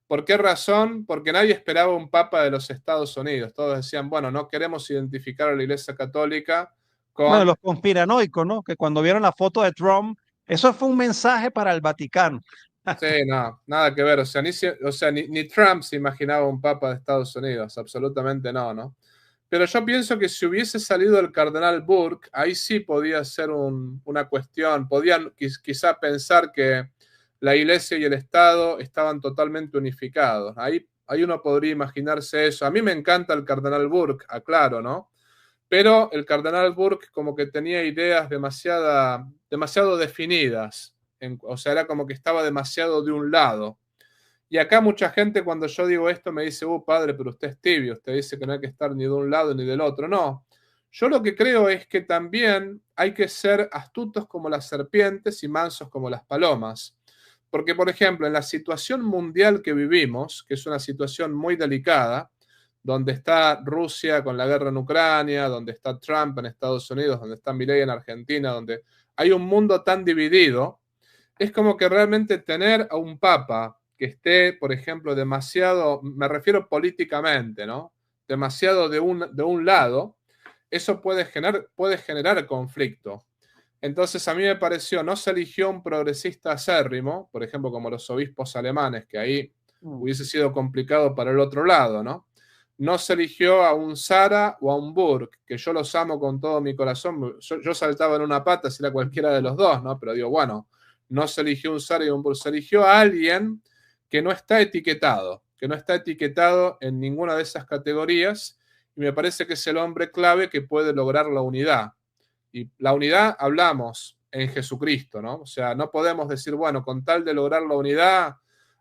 ¿Por qué razón? Porque nadie esperaba un papa de los Estados Unidos. Todos decían, bueno, no queremos identificar a la Iglesia Católica
Bueno,
con...
los conspiranoicos, ¿no? Que cuando vieron la foto de Trump, eso fue un mensaje para el Vaticano.
Sí, no, nada que ver. O sea, ni Trump se imaginaba un papa de Estados Unidos. Absolutamente no, ¿no? Pero yo pienso que si hubiese salido el cardenal Burke, ahí sí podía ser una cuestión. Podían quizá pensar que la Iglesia y el Estado estaban totalmente unificados. Ahí uno podría imaginarse eso. A mí me encanta el cardenal Burke, aclaro, ¿no? Pero el cardenal Burke como que tenía ideas demasiado definidas. O sea, era como que estaba demasiado de un lado. Y acá mucha gente cuando yo digo esto me dice, padre, pero usted es tibio, usted dice que no hay que estar ni de un lado ni del otro. No, yo lo que creo es que también hay que ser astutos como las serpientes y mansos como las palomas. Porque, por ejemplo, en la situación mundial que vivimos, que es una situación muy delicada, donde está Rusia con la guerra en Ucrania, donde está Trump en Estados Unidos, donde está Milei en Argentina, donde hay un mundo tan dividido, es como que realmente tener a un papa que esté, por ejemplo, demasiado, me refiero políticamente, ¿no? Demasiado de un lado, eso puede generar conflicto. Entonces a mí me pareció, no se eligió un progresista acérrimo, por ejemplo, como los obispos alemanes, que ahí hubiese sido complicado para el otro lado, ¿no? No se eligió a un Sara o a un Burke, que yo los amo con todo mi corazón. Yo saltaba en una pata si era cualquiera de los dos, ¿no? Pero digo, bueno, no se eligió un Sara y un Burke, se eligió a alguien que no está etiquetado en ninguna de esas categorías, y me parece que es el hombre clave que puede lograr la unidad. Y la unidad hablamos en Jesucristo, ¿no? O sea, no podemos decir, bueno, con tal de lograr la unidad,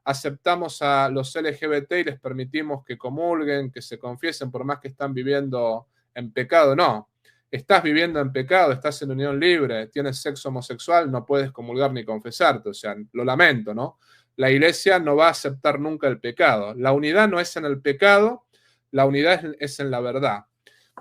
aceptamos a los LGBT y les permitimos que comulguen, que se confiesen por más que están viviendo en pecado. No, estás viviendo en pecado, estás en unión libre, tienes sexo homosexual, no puedes comulgar ni confesarte. O sea, lo lamento, ¿no? La iglesia no va a aceptar nunca el pecado. La unidad no es en el pecado, la unidad es en la verdad.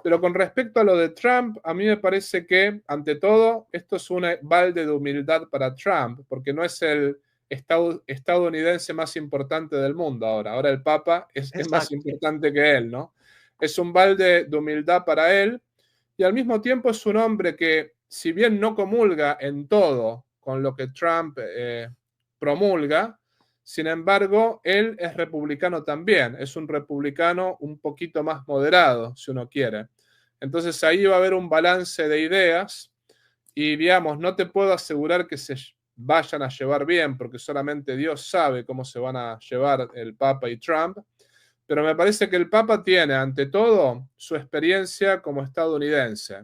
Pero con respecto a lo de Trump, a mí me parece que, ante todo, esto es un balde de humildad para Trump, porque no es el estadounidense más importante del mundo ahora. Ahora el Papa es más importante que él, ¿no? Es un balde de humildad para él, y al mismo tiempo es un hombre que, si bien no comulga en todo con lo que Trump promulga, sin embargo, él es republicano también, es un republicano un poquito más moderado, si uno quiere. Entonces ahí va a haber un balance de ideas y, digamos, no te puedo asegurar que se vayan a llevar bien, porque solamente Dios sabe cómo se van a llevar el Papa y Trump, pero me parece que el Papa tiene, ante todo, su experiencia como estadounidense.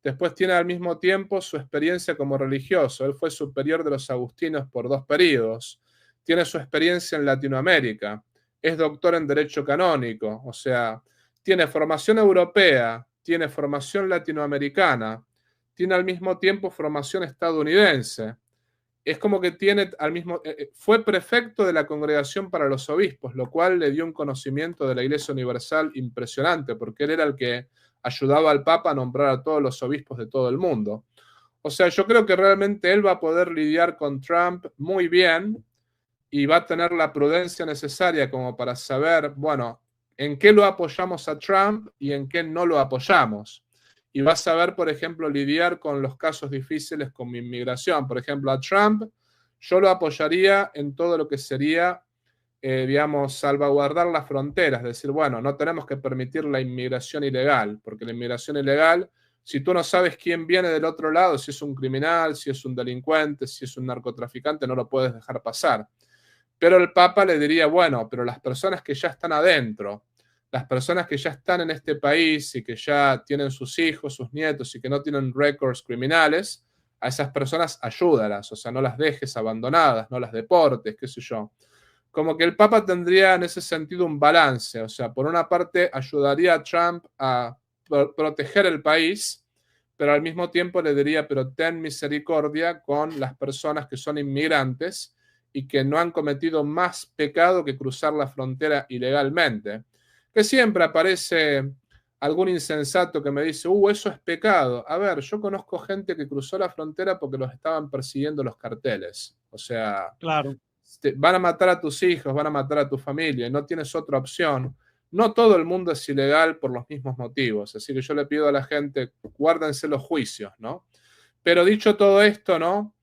Después tiene al mismo tiempo su experiencia como religioso. Él fue superior de los agustinos por 2 periodos. Tiene su experiencia en Latinoamérica. Es doctor en Derecho Canónico. O sea, tiene formación europea, tiene formación latinoamericana, tiene al mismo tiempo formación estadounidense. Es como que tiene fue prefecto de la Congregación para los Obispos, lo cual le dio un conocimiento de la Iglesia Universal impresionante, porque él era el que ayudaba al Papa a nombrar a todos los obispos de todo el mundo. O sea, yo creo que realmente él va a poder lidiar con Trump muy bien y va a tener la prudencia necesaria como para saber, bueno, en qué lo apoyamos a Trump y en qué no lo apoyamos. Y va a saber, por ejemplo, lidiar con los casos difíciles como inmigración. Por ejemplo, a Trump yo lo apoyaría en todo lo que sería, digamos, salvaguardar las fronteras. Es decir, bueno, no tenemos que permitir la inmigración ilegal, porque la inmigración ilegal Si tú no sabes quién viene del otro lado, si es un criminal, si es un delincuente, si es un narcotraficante, no lo puedes dejar pasar. Pero el Papa le diría, bueno, pero las personas que ya están adentro, las personas que ya están en este país y que ya tienen sus hijos, sus nietos y que no tienen récords criminales, a esas personas ayúdalas, o sea, no las dejes abandonadas, no las deportes, qué sé yo. Como que el Papa tendría en ese sentido un balance, o sea, por una parte ayudaría a Trump a proteger el país, pero al mismo tiempo le diría, pero ten misericordia con las personas que son inmigrantes y que no han cometido más pecado que cruzar la frontera ilegalmente. Que siempre aparece algún insensato que me dice, eso es pecado. A ver, yo conozco gente que cruzó la frontera porque los estaban persiguiendo los carteles. O sea,
Claro.
van a matar a tus hijos, van a matar a tu familia y no tienes otra opción. No todo el mundo es ilegal por los mismos motivos. Así que yo le pido a la gente, guárdense los juicios, ¿no? Pero dicho todo esto, ¿no?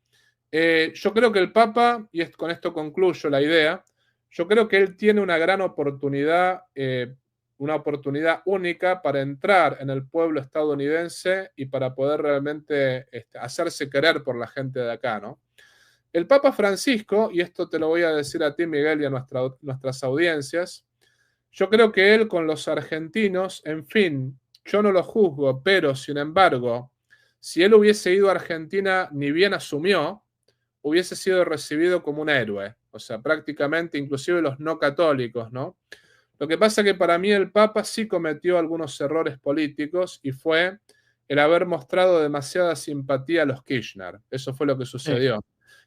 Yo creo que el Papa, y con esto concluyo la idea, yo creo que él tiene una gran oportunidad, una oportunidad única para entrar en el pueblo estadounidense y para poder realmente hacerse querer por la gente de acá, ¿no? El Papa Francisco, y esto te lo voy a decir a ti, Miguel, y a nuestras audiencias, yo creo que él con los argentinos, en fin, yo no lo juzgo, pero sin embargo, si él hubiese ido a Argentina, ni bien asumió, hubiese sido recibido como un héroe, o sea, prácticamente inclusive los no católicos, ¿no? Lo que pasa es que para mí el Papa sí cometió algunos errores políticos y fue el haber mostrado demasiada simpatía a los Kirchner. Eso fue lo que sucedió. Sí.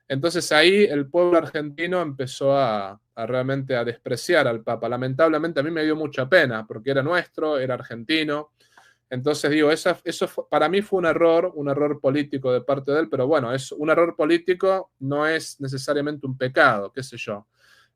Entonces ahí el pueblo argentino empezó a realmente a despreciar al Papa. Lamentablemente a mí me dio mucha pena porque era nuestro, era argentino. Entonces digo, eso para mí fue un error político de parte de él, pero bueno, un error político no es necesariamente un pecado, qué sé yo.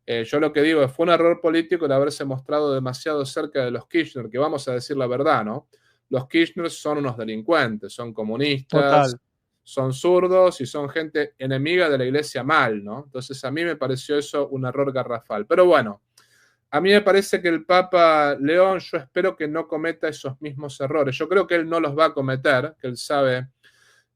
Yo lo que digo es, fue un error político el haberse mostrado demasiado cerca de los Kirchner, que vamos a decir la verdad, ¿no? Los Kirchner son unos delincuentes, son comunistas,
Total.
son zurdos y son gente enemiga de la iglesia mal, ¿no? Entonces a mí me pareció eso un error garrafal. Pero bueno, a mí me parece que el Papa León, yo espero que no cometa esos mismos errores. Yo creo que él no los va a cometer, que él sabe.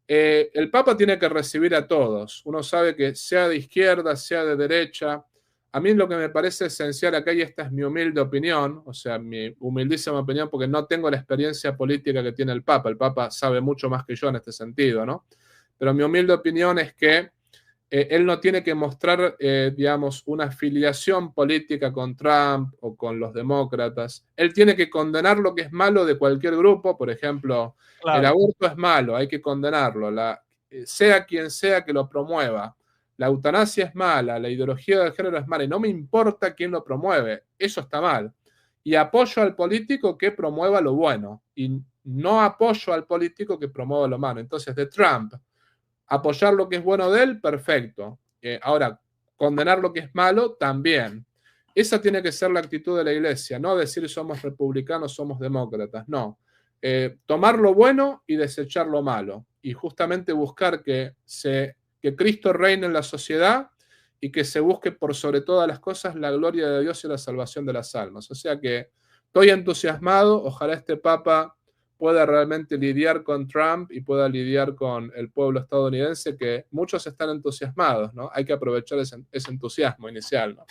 El Papa tiene que recibir a todos. Uno sabe que sea de izquierda, sea de derecha. A mí lo que me parece esencial acá, y esta es mi humilde opinión, o sea, mi humildísima opinión, porque no tengo la experiencia política que tiene el Papa. El Papa sabe mucho más que yo en este sentido, ¿no? Pero mi humilde opinión es que él no tiene que mostrar, digamos, una afiliación política con Trump o con los demócratas. Él tiene que condenar lo que es malo de cualquier grupo. Por ejemplo, claro, el aborto es malo, hay que condenarlo, sea quien sea que lo promueva. La eutanasia es mala, la ideología de género es mala y no me importa quién lo promueve, eso está mal. Y apoyo al político que promueva lo bueno y no apoyo al político que promueva lo malo. Entonces, de Trump, apoyar lo que es bueno de él, perfecto. Ahora, condenar lo que es malo, también. Esa tiene que ser la actitud de la iglesia, no decir somos republicanos, somos demócratas, no. Tomar lo bueno y desechar lo malo. Y justamente buscar que Cristo reine en la sociedad y que se busque por sobre todas las cosas la gloria de Dios y la salvación de las almas. O sea que estoy entusiasmado, ojalá este Papa pueda realmente lidiar con Trump y pueda lidiar con el pueblo estadounidense, que muchos están entusiasmados, ¿no? Hay que aprovechar ese entusiasmo inicial, ¿no?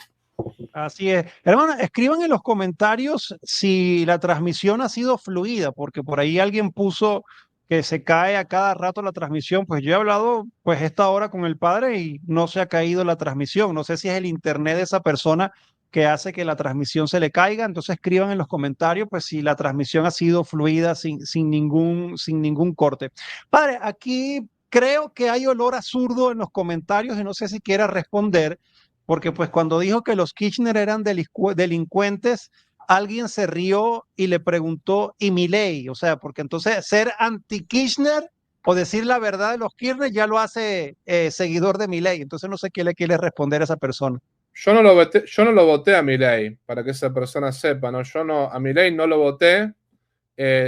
Así es. Hermano, escriban en los comentarios si la transmisión ha sido fluida, porque por ahí alguien puso que se cae a cada rato la transmisión. Pues yo he hablado pues esta hora con el padre y no se ha caído la transmisión. No sé si es el internet de esa persona que hace que la transmisión se le caiga. Entonces escriban en los comentarios pues si la transmisión ha sido fluida sin ningún corte. Padre, aquí creo que hay olor a zurdo en los comentarios y no sé si quiera responder. Porque pues cuando dijo que los Kirchner eran delincuentes, alguien se rió y le preguntó, ¿y Milei? O sea, porque entonces ser anti-Kirchner o decir la verdad de los Kirchner ya lo hace seguidor de Milei. Entonces no sé qué le quiere responder a esa persona.
Yo no lo voté a Milei, para que esa persona sepa, ¿no? A Milei no lo voté.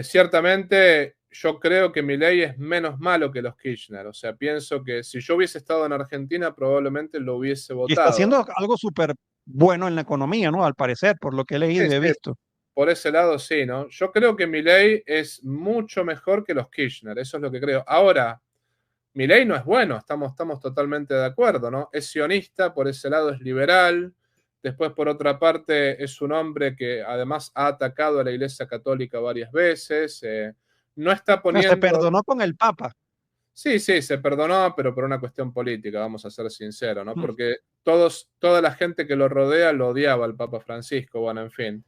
Ciertamente yo creo que Milei es menos malo que los Kirchner. O sea, pienso que si yo hubiese estado en Argentina, probablemente lo hubiese votado.
Y está haciendo algo súper bueno en la economía, ¿no? Al parecer, por lo que he leído y he visto.
por ese lado sí, ¿no? Yo creo que Milei es mucho mejor que los Kirchner, eso es lo que creo. Ahora, Milei no es bueno, estamos totalmente de acuerdo, ¿no? Es sionista, por ese lado es liberal, después por otra parte es un hombre que además ha atacado a la Iglesia Católica varias veces, no está
No, se
poniendo...
perdonó con el Papa.
Sí, sí, se perdonó, pero por una cuestión política, vamos a ser sinceros, ¿no?
Mm.
Porque toda la gente que lo rodea lo odiaba al Papa Francisco, bueno, en fin.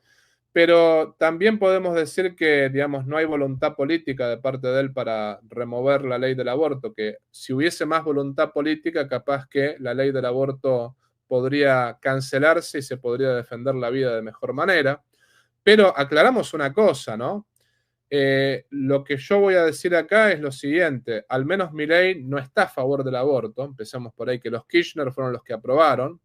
Pero también podemos decir que, digamos, no hay voluntad política de parte de él para remover la ley del aborto, que si hubiese más voluntad política, capaz que la ley del aborto podría cancelarse y se podría defender la vida de mejor manera. Pero aclaramos una cosa, ¿no? Lo que yo voy a decir acá es lo siguiente, al menos Milei no está a favor del aborto, empezamos por ahí, que los Kirchner fueron los que aprobaron,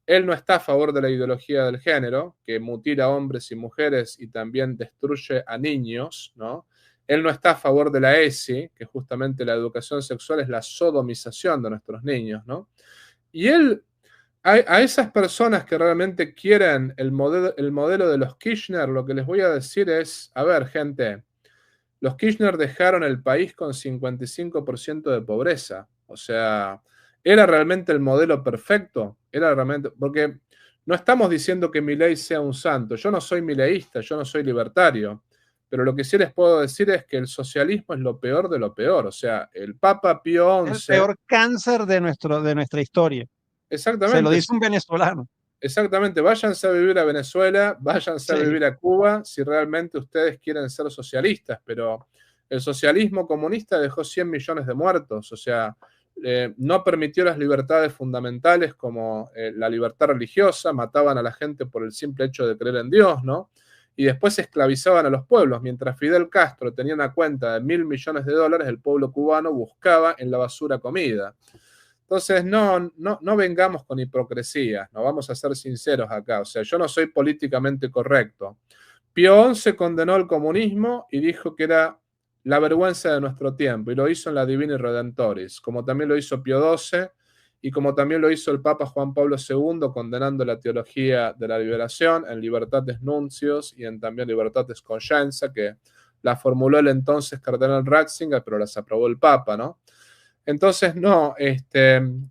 él no está a favor de la ideología del género, que mutila hombres y mujeres y también destruye a niños, ¿no? Él no está a favor de la ESI, que justamente la educación sexual es la sodomización de nuestros niños, ¿no? Y él, a esas personas que realmente quieren el modelo de los Kirchner, lo que les voy a decir es, a ver, gente, los Kirchner dejaron el país con 55% de pobreza. O sea, ¿era realmente el modelo perfecto? Era realmente, porque no estamos diciendo que Milei sea un santo. Yo no soy mileísta, yo no soy libertario. Pero lo que sí les puedo decir es que el socialismo es lo peor de lo peor. O sea, el Papa Pío
El
XI,
peor cáncer de nuestra historia. Se lo
exactamente,
dice un venezolano.
exactamente, váyanse a vivir a Venezuela, váyanse a
Sí.
vivir a Cuba si realmente ustedes quieren ser socialistas, pero el socialismo comunista dejó 100 millones de muertos, o sea, no permitió las libertades fundamentales como la libertad religiosa, mataban a la gente por el simple hecho de creer en Dios, ¿no? Y después esclavizaban a los pueblos. Mientras Fidel Castro tenía una cuenta de 1.000 millones de dólares, el pueblo cubano buscaba en la basura comida. Entonces, no vengamos con hipocresía, no vamos a ser sinceros acá. O sea, yo no soy políticamente correcto. Pío XI condenó el comunismo y dijo que era la vergüenza de nuestro tiempo, y lo hizo en la Divina Redentoris, como también lo hizo Pío XII y como también lo hizo el Papa Juan Pablo II, condenando la teología de la liberación en Libertates Nuncios y en también Libertates Conscientia, que la formuló el entonces cardenal Ratzinger, pero las aprobó el Papa, ¿no? Entonces, no,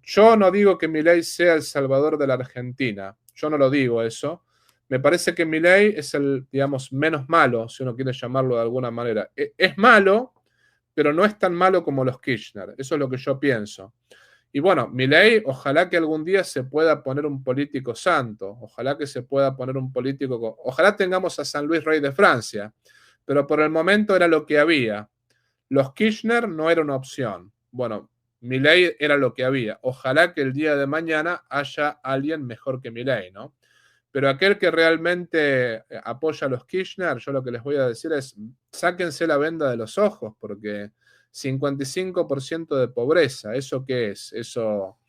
yo no digo que Milei sea el salvador de la Argentina, yo no lo digo eso. Me parece que Milei es el, digamos, menos malo, si uno quiere llamarlo de alguna manera. Es malo, pero no es tan malo como los Kirchner, eso es lo que yo pienso. Y bueno, Milei, ojalá que algún día se pueda poner un político santo, ojalá que se pueda poner un político, ojalá tengamos a San Luis Rey de Francia, pero por el momento era lo que había. Los Kirchner no era una opción. Bueno, Milei era lo que había. Ojalá que el día de mañana haya alguien mejor que Milei, ¿no? Pero aquel que realmente apoya a los Kirchner, yo lo que les voy a decir es, sáquense la venda de los ojos, porque 55% de pobreza, ¿eso qué es? Eso,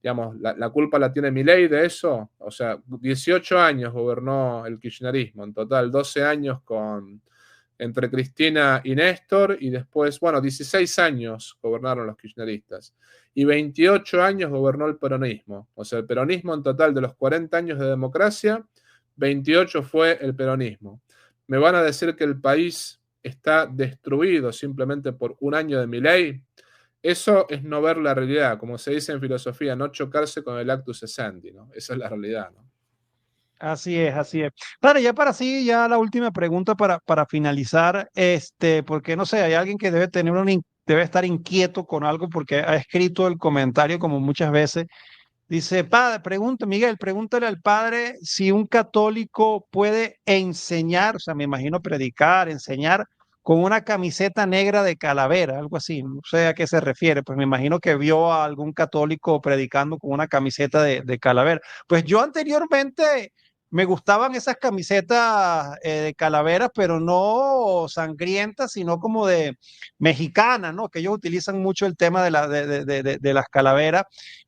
digamos, la culpa la tiene Milei de eso. O sea, 18 años gobernó el kirchnerismo, en total 12 años entre Cristina y Néstor, y después, bueno, 16 años gobernaron los kirchneristas, y 28 años gobernó el peronismo. O sea, el peronismo en total de los 40 años de democracia, 28 fue el peronismo. ¿Me van a decir que el país está destruido simplemente por un año de Milei? Eso es no ver la realidad, como se dice en filosofía, no chocarse con el actus essendi, ¿no? Esa es la realidad, ¿no?
Así es, así es. Padre, ya para sí, ya la última pregunta para finalizar, porque no sé, hay alguien que debe tener debe estar inquieto con algo porque ha escrito el comentario como muchas veces. Dice, padre, Miguel, pregúntale al padre si un católico puede enseñar, o sea, me imagino predicar, enseñar con una camiseta negra de calavera, algo así. No sé a qué se refiere, pues me imagino que vio a algún católico predicando con una camiseta de calavera. Pues yo anteriormente me gustaban esas camisetas de calaveras, pero no sangrientas, sino como de mexicanas, ¿no? Que ellos utilizan mucho el tema de las calaveras.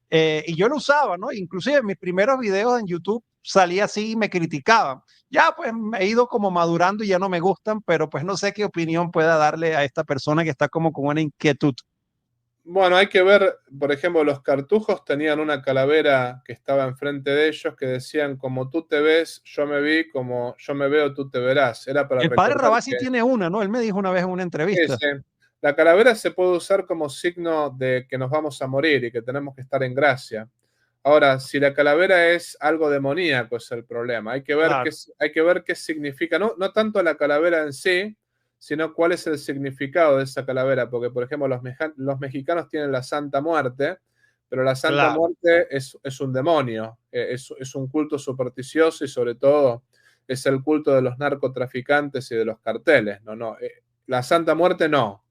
Y yo lo usaba, ¿no? Inclusive en mis primeros videos en YouTube salía así y me criticaban. Ya pues me he ido como madurando y ya no me gustan, pero pues no sé qué opinión pueda darle a esta persona que está como con una inquietud.
Bueno, hay que ver, por ejemplo, los cartujos tenían una calavera que estaba enfrente de ellos que decían, como tú te ves, yo me vi, como yo me veo, tú te verás. Era para
El padre
recordar
Rabasi
que
tiene una, ¿no? Él me dijo una vez en una entrevista.
la calavera se puede usar como signo de que nos vamos a morir y que tenemos que estar en gracia. Ahora, si la calavera es algo demoníaco, es el problema. Hay que ver
Claro.
hay que ver qué significa, no tanto la calavera en sí, sino cuál es el significado de esa calavera. Porque, por ejemplo, los mexicanos tienen la Santa Muerte, pero la Santa
Claro.
Muerte es un demonio, es un culto supersticioso y sobre todo es el culto de los narcotraficantes y de los carteles. La Santa Muerte no.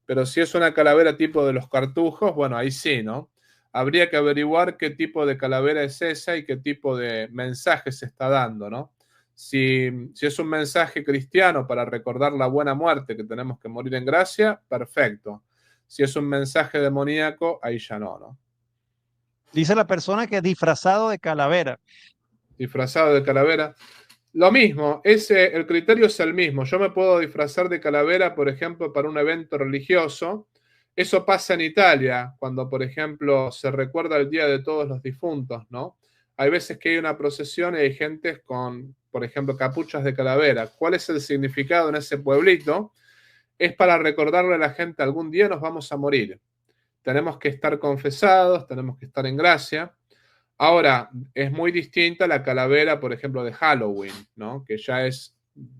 Pero si es una calavera tipo de los cartujos, bueno, ahí sí, ¿no? Habría que averiguar qué tipo de calavera es esa y qué tipo de mensaje se está dando, ¿no? Si es un mensaje cristiano para recordar la buena muerte, que tenemos que morir en gracia, perfecto. Si es un mensaje demoníaco, ahí ya no.
Dice la persona que es disfrazado de calavera.
Disfrazado de calavera. Lo mismo, el criterio es el mismo. Yo me puedo disfrazar de calavera, por ejemplo, para un evento religioso. Eso pasa en Italia, cuando, por ejemplo, se recuerda el Día de Todos los Difuntos, ¿no? Hay veces que hay una procesión y hay gente con, por ejemplo, capuchas de calavera. ¿Cuál es el significado en ese pueblito? Es para recordarle a la gente, algún día nos vamos a morir. Tenemos que estar confesados, tenemos que estar en gracia. Ahora, es muy distinta la calavera, por ejemplo, de Halloween, ¿no? Que ya es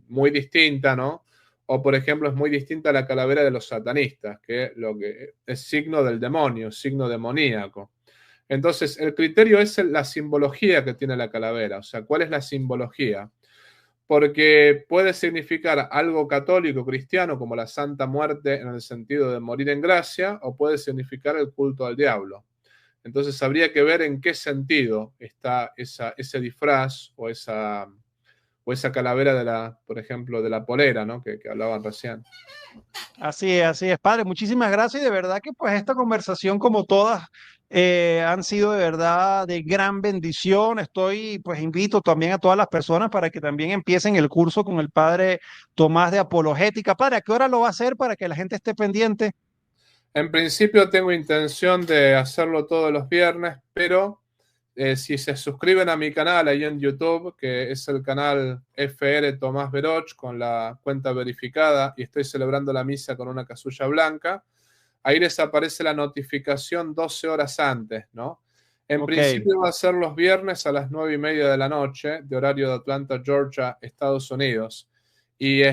muy distinta, ¿no? O, por ejemplo, es muy distinta la calavera de los satanistas, que lo que es signo del demonio, signo demoníaco. Entonces, el criterio es la simbología que tiene la calavera, o sea, ¿cuál es la simbología? Porque puede significar algo católico, cristiano, como la Santa Muerte en el sentido de morir en gracia, o puede significar el culto al diablo. Entonces habría que ver en qué sentido está ese disfraz o esa calavera por ejemplo, de la polera, ¿no? Que hablaban recién.
Así es, padre. Muchísimas gracias y de verdad que pues esta conversación como todas han sido de verdad de gran bendición. Estoy pues invito también a todas las personas para que también empiecen el curso con el padre Tomás de apologética. Padre, ¿a qué hora lo va a hacer para que la gente esté pendiente?
En principio tengo intención de hacerlo todos los viernes, pero si se suscriben a mi canal ahí en YouTube, que es el canal FR Tomás Veroch con la cuenta verificada y estoy celebrando la misa con una casulla blanca, ahí les aparece la notificación 12 horas antes, ¿no? En
Ok,
principio va a ser los viernes a las 9:30 de la noche, de horario de Atlanta, Georgia, Estados Unidos. Y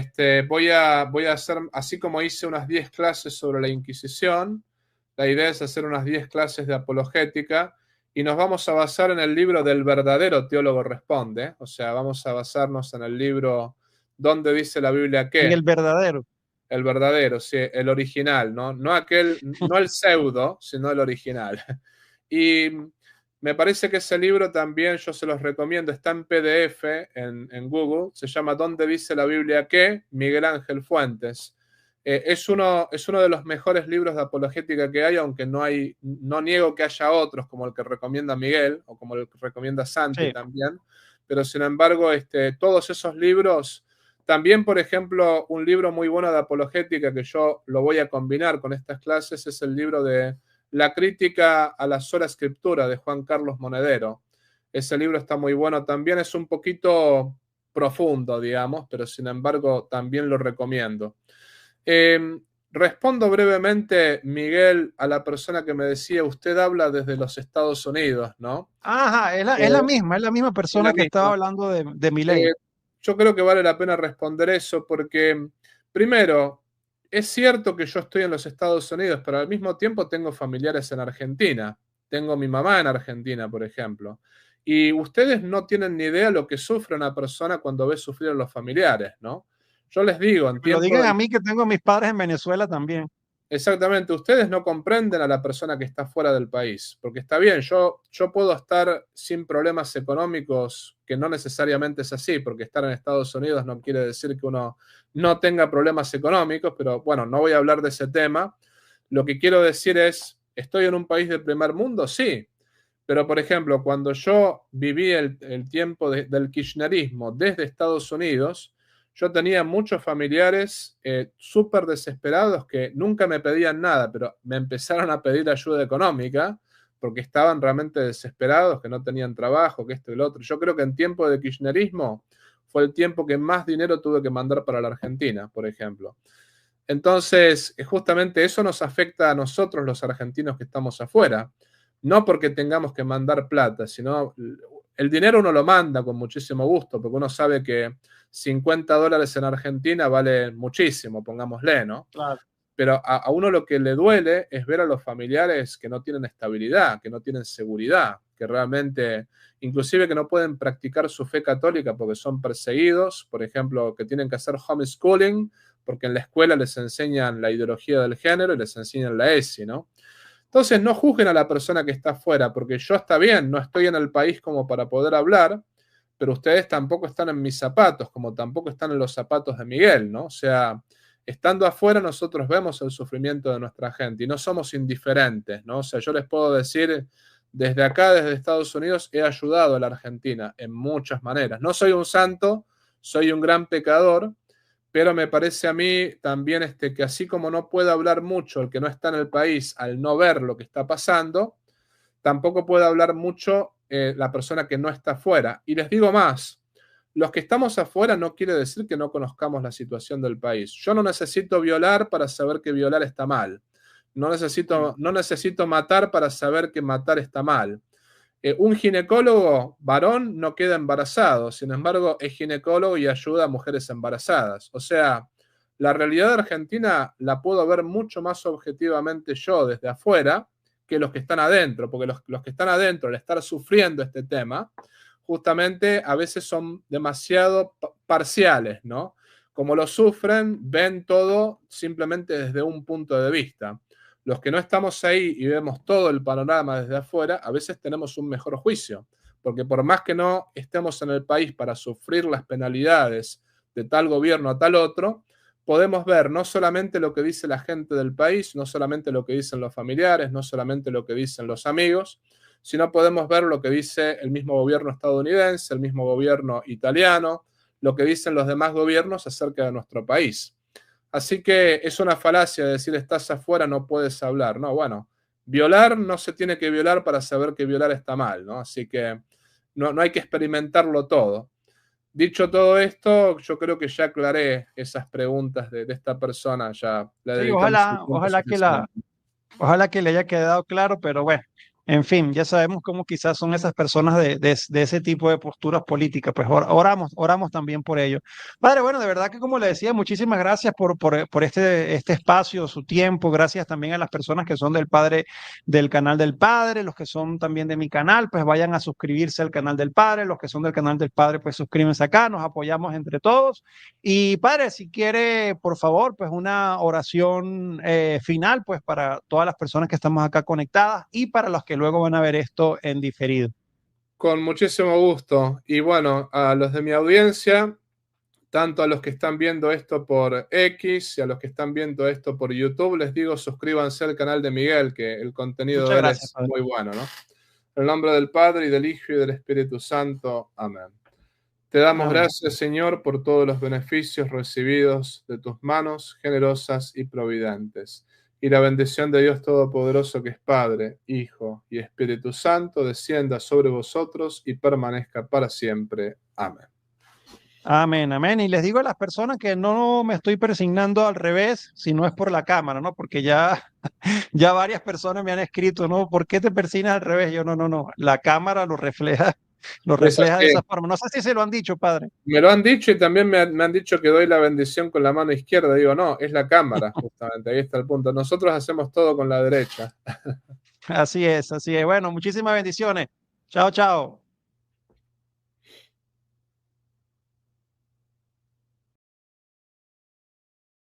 voy a hacer, así como hice unas 10 clases sobre la Inquisición, la idea es hacer unas 10 clases de apologética y nos vamos a basar en el libro del verdadero teólogo responde, o sea, vamos a basarnos en el libro ¿Dónde dice la Biblia
en el
qué?
verdadero.
El verdadero, sí, el original, ¿no? No el pseudo, sino el original. Y me parece que ese libro también yo se los recomiendo, está en PDF en Google, se llama ¿Dónde dice la Biblia qué? Miguel Ángel Fuentes. Es uno de los mejores libros de apologética que hay, aunque no niego que haya otros, como el que recomienda Miguel, o como el que recomienda Santi
Sí.
también, pero sin embargo, todos esos libros. También, por ejemplo, un libro muy bueno de apologética que yo lo voy a combinar con estas clases es el libro de La crítica a la sola escritura de Juan Carlos Monedero. Ese libro está muy bueno también, es un poquito profundo, digamos, pero sin embargo también lo recomiendo. Respondo brevemente, Miguel, a la persona que me decía, usted habla desde los Estados Unidos, ¿no?
Ajá, es la misma
Es la
persona que estaba
misma.
hablando de Milei.
Eh, yo creo que vale la pena responder eso porque, primero, es cierto que yo estoy en los Estados Unidos, pero al mismo tiempo tengo familiares en Argentina. Tengo mi mamá en Argentina, por ejemplo. Y ustedes no tienen ni idea lo que sufre una persona cuando ve sufrir a los familiares, ¿no? Yo les digo, en
Me lo
tiempo
digan
de
a mí que tengo a mis padres en Venezuela también.
Exactamente, ustedes no comprenden a la persona que está fuera del país, porque está bien, yo puedo estar sin problemas económicos, que no necesariamente es así, porque estar en Estados Unidos no quiere decir que uno no tenga problemas económicos, pero bueno, no voy a hablar de ese tema. Lo que quiero decir es, ¿estoy en un país del primer mundo? Sí, pero por ejemplo, cuando yo viví el tiempo del kirchnerismo desde Estados Unidos, yo tenía muchos familiares súper desesperados que nunca me pedían nada, pero me empezaron a pedir ayuda económica porque estaban realmente desesperados, que no tenían trabajo, que esto y lo otro. Yo creo que en tiempo de kirchnerismo fue el tiempo que más dinero tuve que mandar para la Argentina, por ejemplo. Entonces, justamente eso nos afecta a nosotros los argentinos que estamos afuera. No porque tengamos que mandar plata, sino el dinero uno lo manda con muchísimo gusto, porque uno sabe que $50 en Argentina vale muchísimo, pongámosle, ¿no?
Claro.
Pero a uno lo que le duele es ver a los familiares que no tienen estabilidad, que no tienen seguridad, que realmente, inclusive que no pueden practicar su fe católica porque son perseguidos, por ejemplo, que tienen que hacer homeschooling, porque en la escuela les enseñan la ideología del género y les enseñan la ESI, ¿no? Entonces no juzguen a la persona que está afuera, porque yo está bien, no estoy en el país como para poder hablar, pero ustedes tampoco están en mis zapatos, como tampoco están en los zapatos de Miguel, ¿no? O sea, estando afuera nosotros vemos el sufrimiento de nuestra gente y no somos indiferentes, ¿no? O sea, yo les puedo decir, desde acá, desde Estados Unidos, he ayudado a la Argentina en muchas maneras. No soy un santo, soy un gran pecador, pero me parece a mí también que así como no puede hablar mucho el que no está en el país al no ver lo que está pasando, tampoco puede hablar mucho la persona que no está afuera. Y les digo más, los que estamos afuera no quiere decir que no conozcamos la situación del país. Yo no necesito violar para saber que violar está mal. No necesito matar para saber que matar está mal. Un ginecólogo varón no queda embarazado, sin embargo es ginecólogo y ayuda a mujeres embarazadas. O sea, la realidad de Argentina la puedo ver mucho más objetivamente yo desde afuera que los que están adentro, porque los que están adentro al estar sufriendo este tema, justamente a veces son demasiado parciales, ¿no? Como lo sufren, ven todo simplemente desde un punto de vista. Los que no estamos ahí y vemos todo el panorama desde afuera, a veces tenemos un mejor juicio, porque por más que no estemos en el país para sufrir las penalidades de tal gobierno a tal otro, podemos ver no solamente lo que dice la gente del país, no solamente lo que dicen los familiares, no solamente lo que dicen los amigos, sino podemos ver lo que dice el mismo gobierno estadounidense, el mismo gobierno italiano, lo que dicen los demás gobiernos acerca de nuestro país. Así que es una falacia decir estás afuera, no puedes hablar. No, bueno, violar no se tiene que violar para saber que violar está mal, ¿no? Así que no hay que experimentarlo todo. Dicho todo esto, yo creo que ya aclaré esas preguntas de esta persona, ya le
Sí,
dedicamos el tiempo suficiente.
ojalá que le haya quedado claro, pero bueno, en fin, ya sabemos cómo quizás son esas personas de ese tipo de posturas políticas, pues oramos también por ello. Padre, bueno, de verdad que como le decía, muchísimas gracias por este espacio, su tiempo, gracias también a las personas que son del canal del Padre, los que son también de mi canal, pues vayan a suscribirse al canal del Padre, los que son del canal del Padre, pues suscríbanse acá, nos apoyamos entre todos. Y Padre, si quiere, por favor, pues una oración final, pues para todas las personas que estamos acá conectadas y para los que luego van a ver esto en diferido.
Con muchísimo gusto. Y bueno, a los de mi audiencia, tanto a los que están viendo esto por X y a los que están viendo esto por YouTube, les digo suscríbanse al canal de Miguel, que el contenido
Muchas
de él
gracias,
es
Padre.
muy bueno, ¿no? En el nombre del Padre y del Hijo y del Espíritu Santo. Amén. Te damos
Amén.
gracias, Señor, por todos los beneficios recibidos de tus manos generosas y providentes. Y la bendición de Dios Todopoderoso, que es Padre, Hijo y Espíritu Santo, descienda sobre vosotros y permanezca para siempre. Amén.
Amén, amén. Y les digo a las personas que no me estoy persignando al revés, si no es por la cámara, ¿no? Porque ya varias personas me han escrito, ¿no? ¿Por qué te persignas al revés? Yo, no. La cámara lo
Es
refleja de
así.
esa forma. No sé si se lo han dicho, Padre.
Me lo han dicho y también me han dicho que doy la bendición con la mano izquierda. Digo, no, es la cámara, justamente. Ahí está el punto. Nosotros hacemos todo con la derecha.
Así es, así es. Bueno, muchísimas bendiciones. Chao, chao.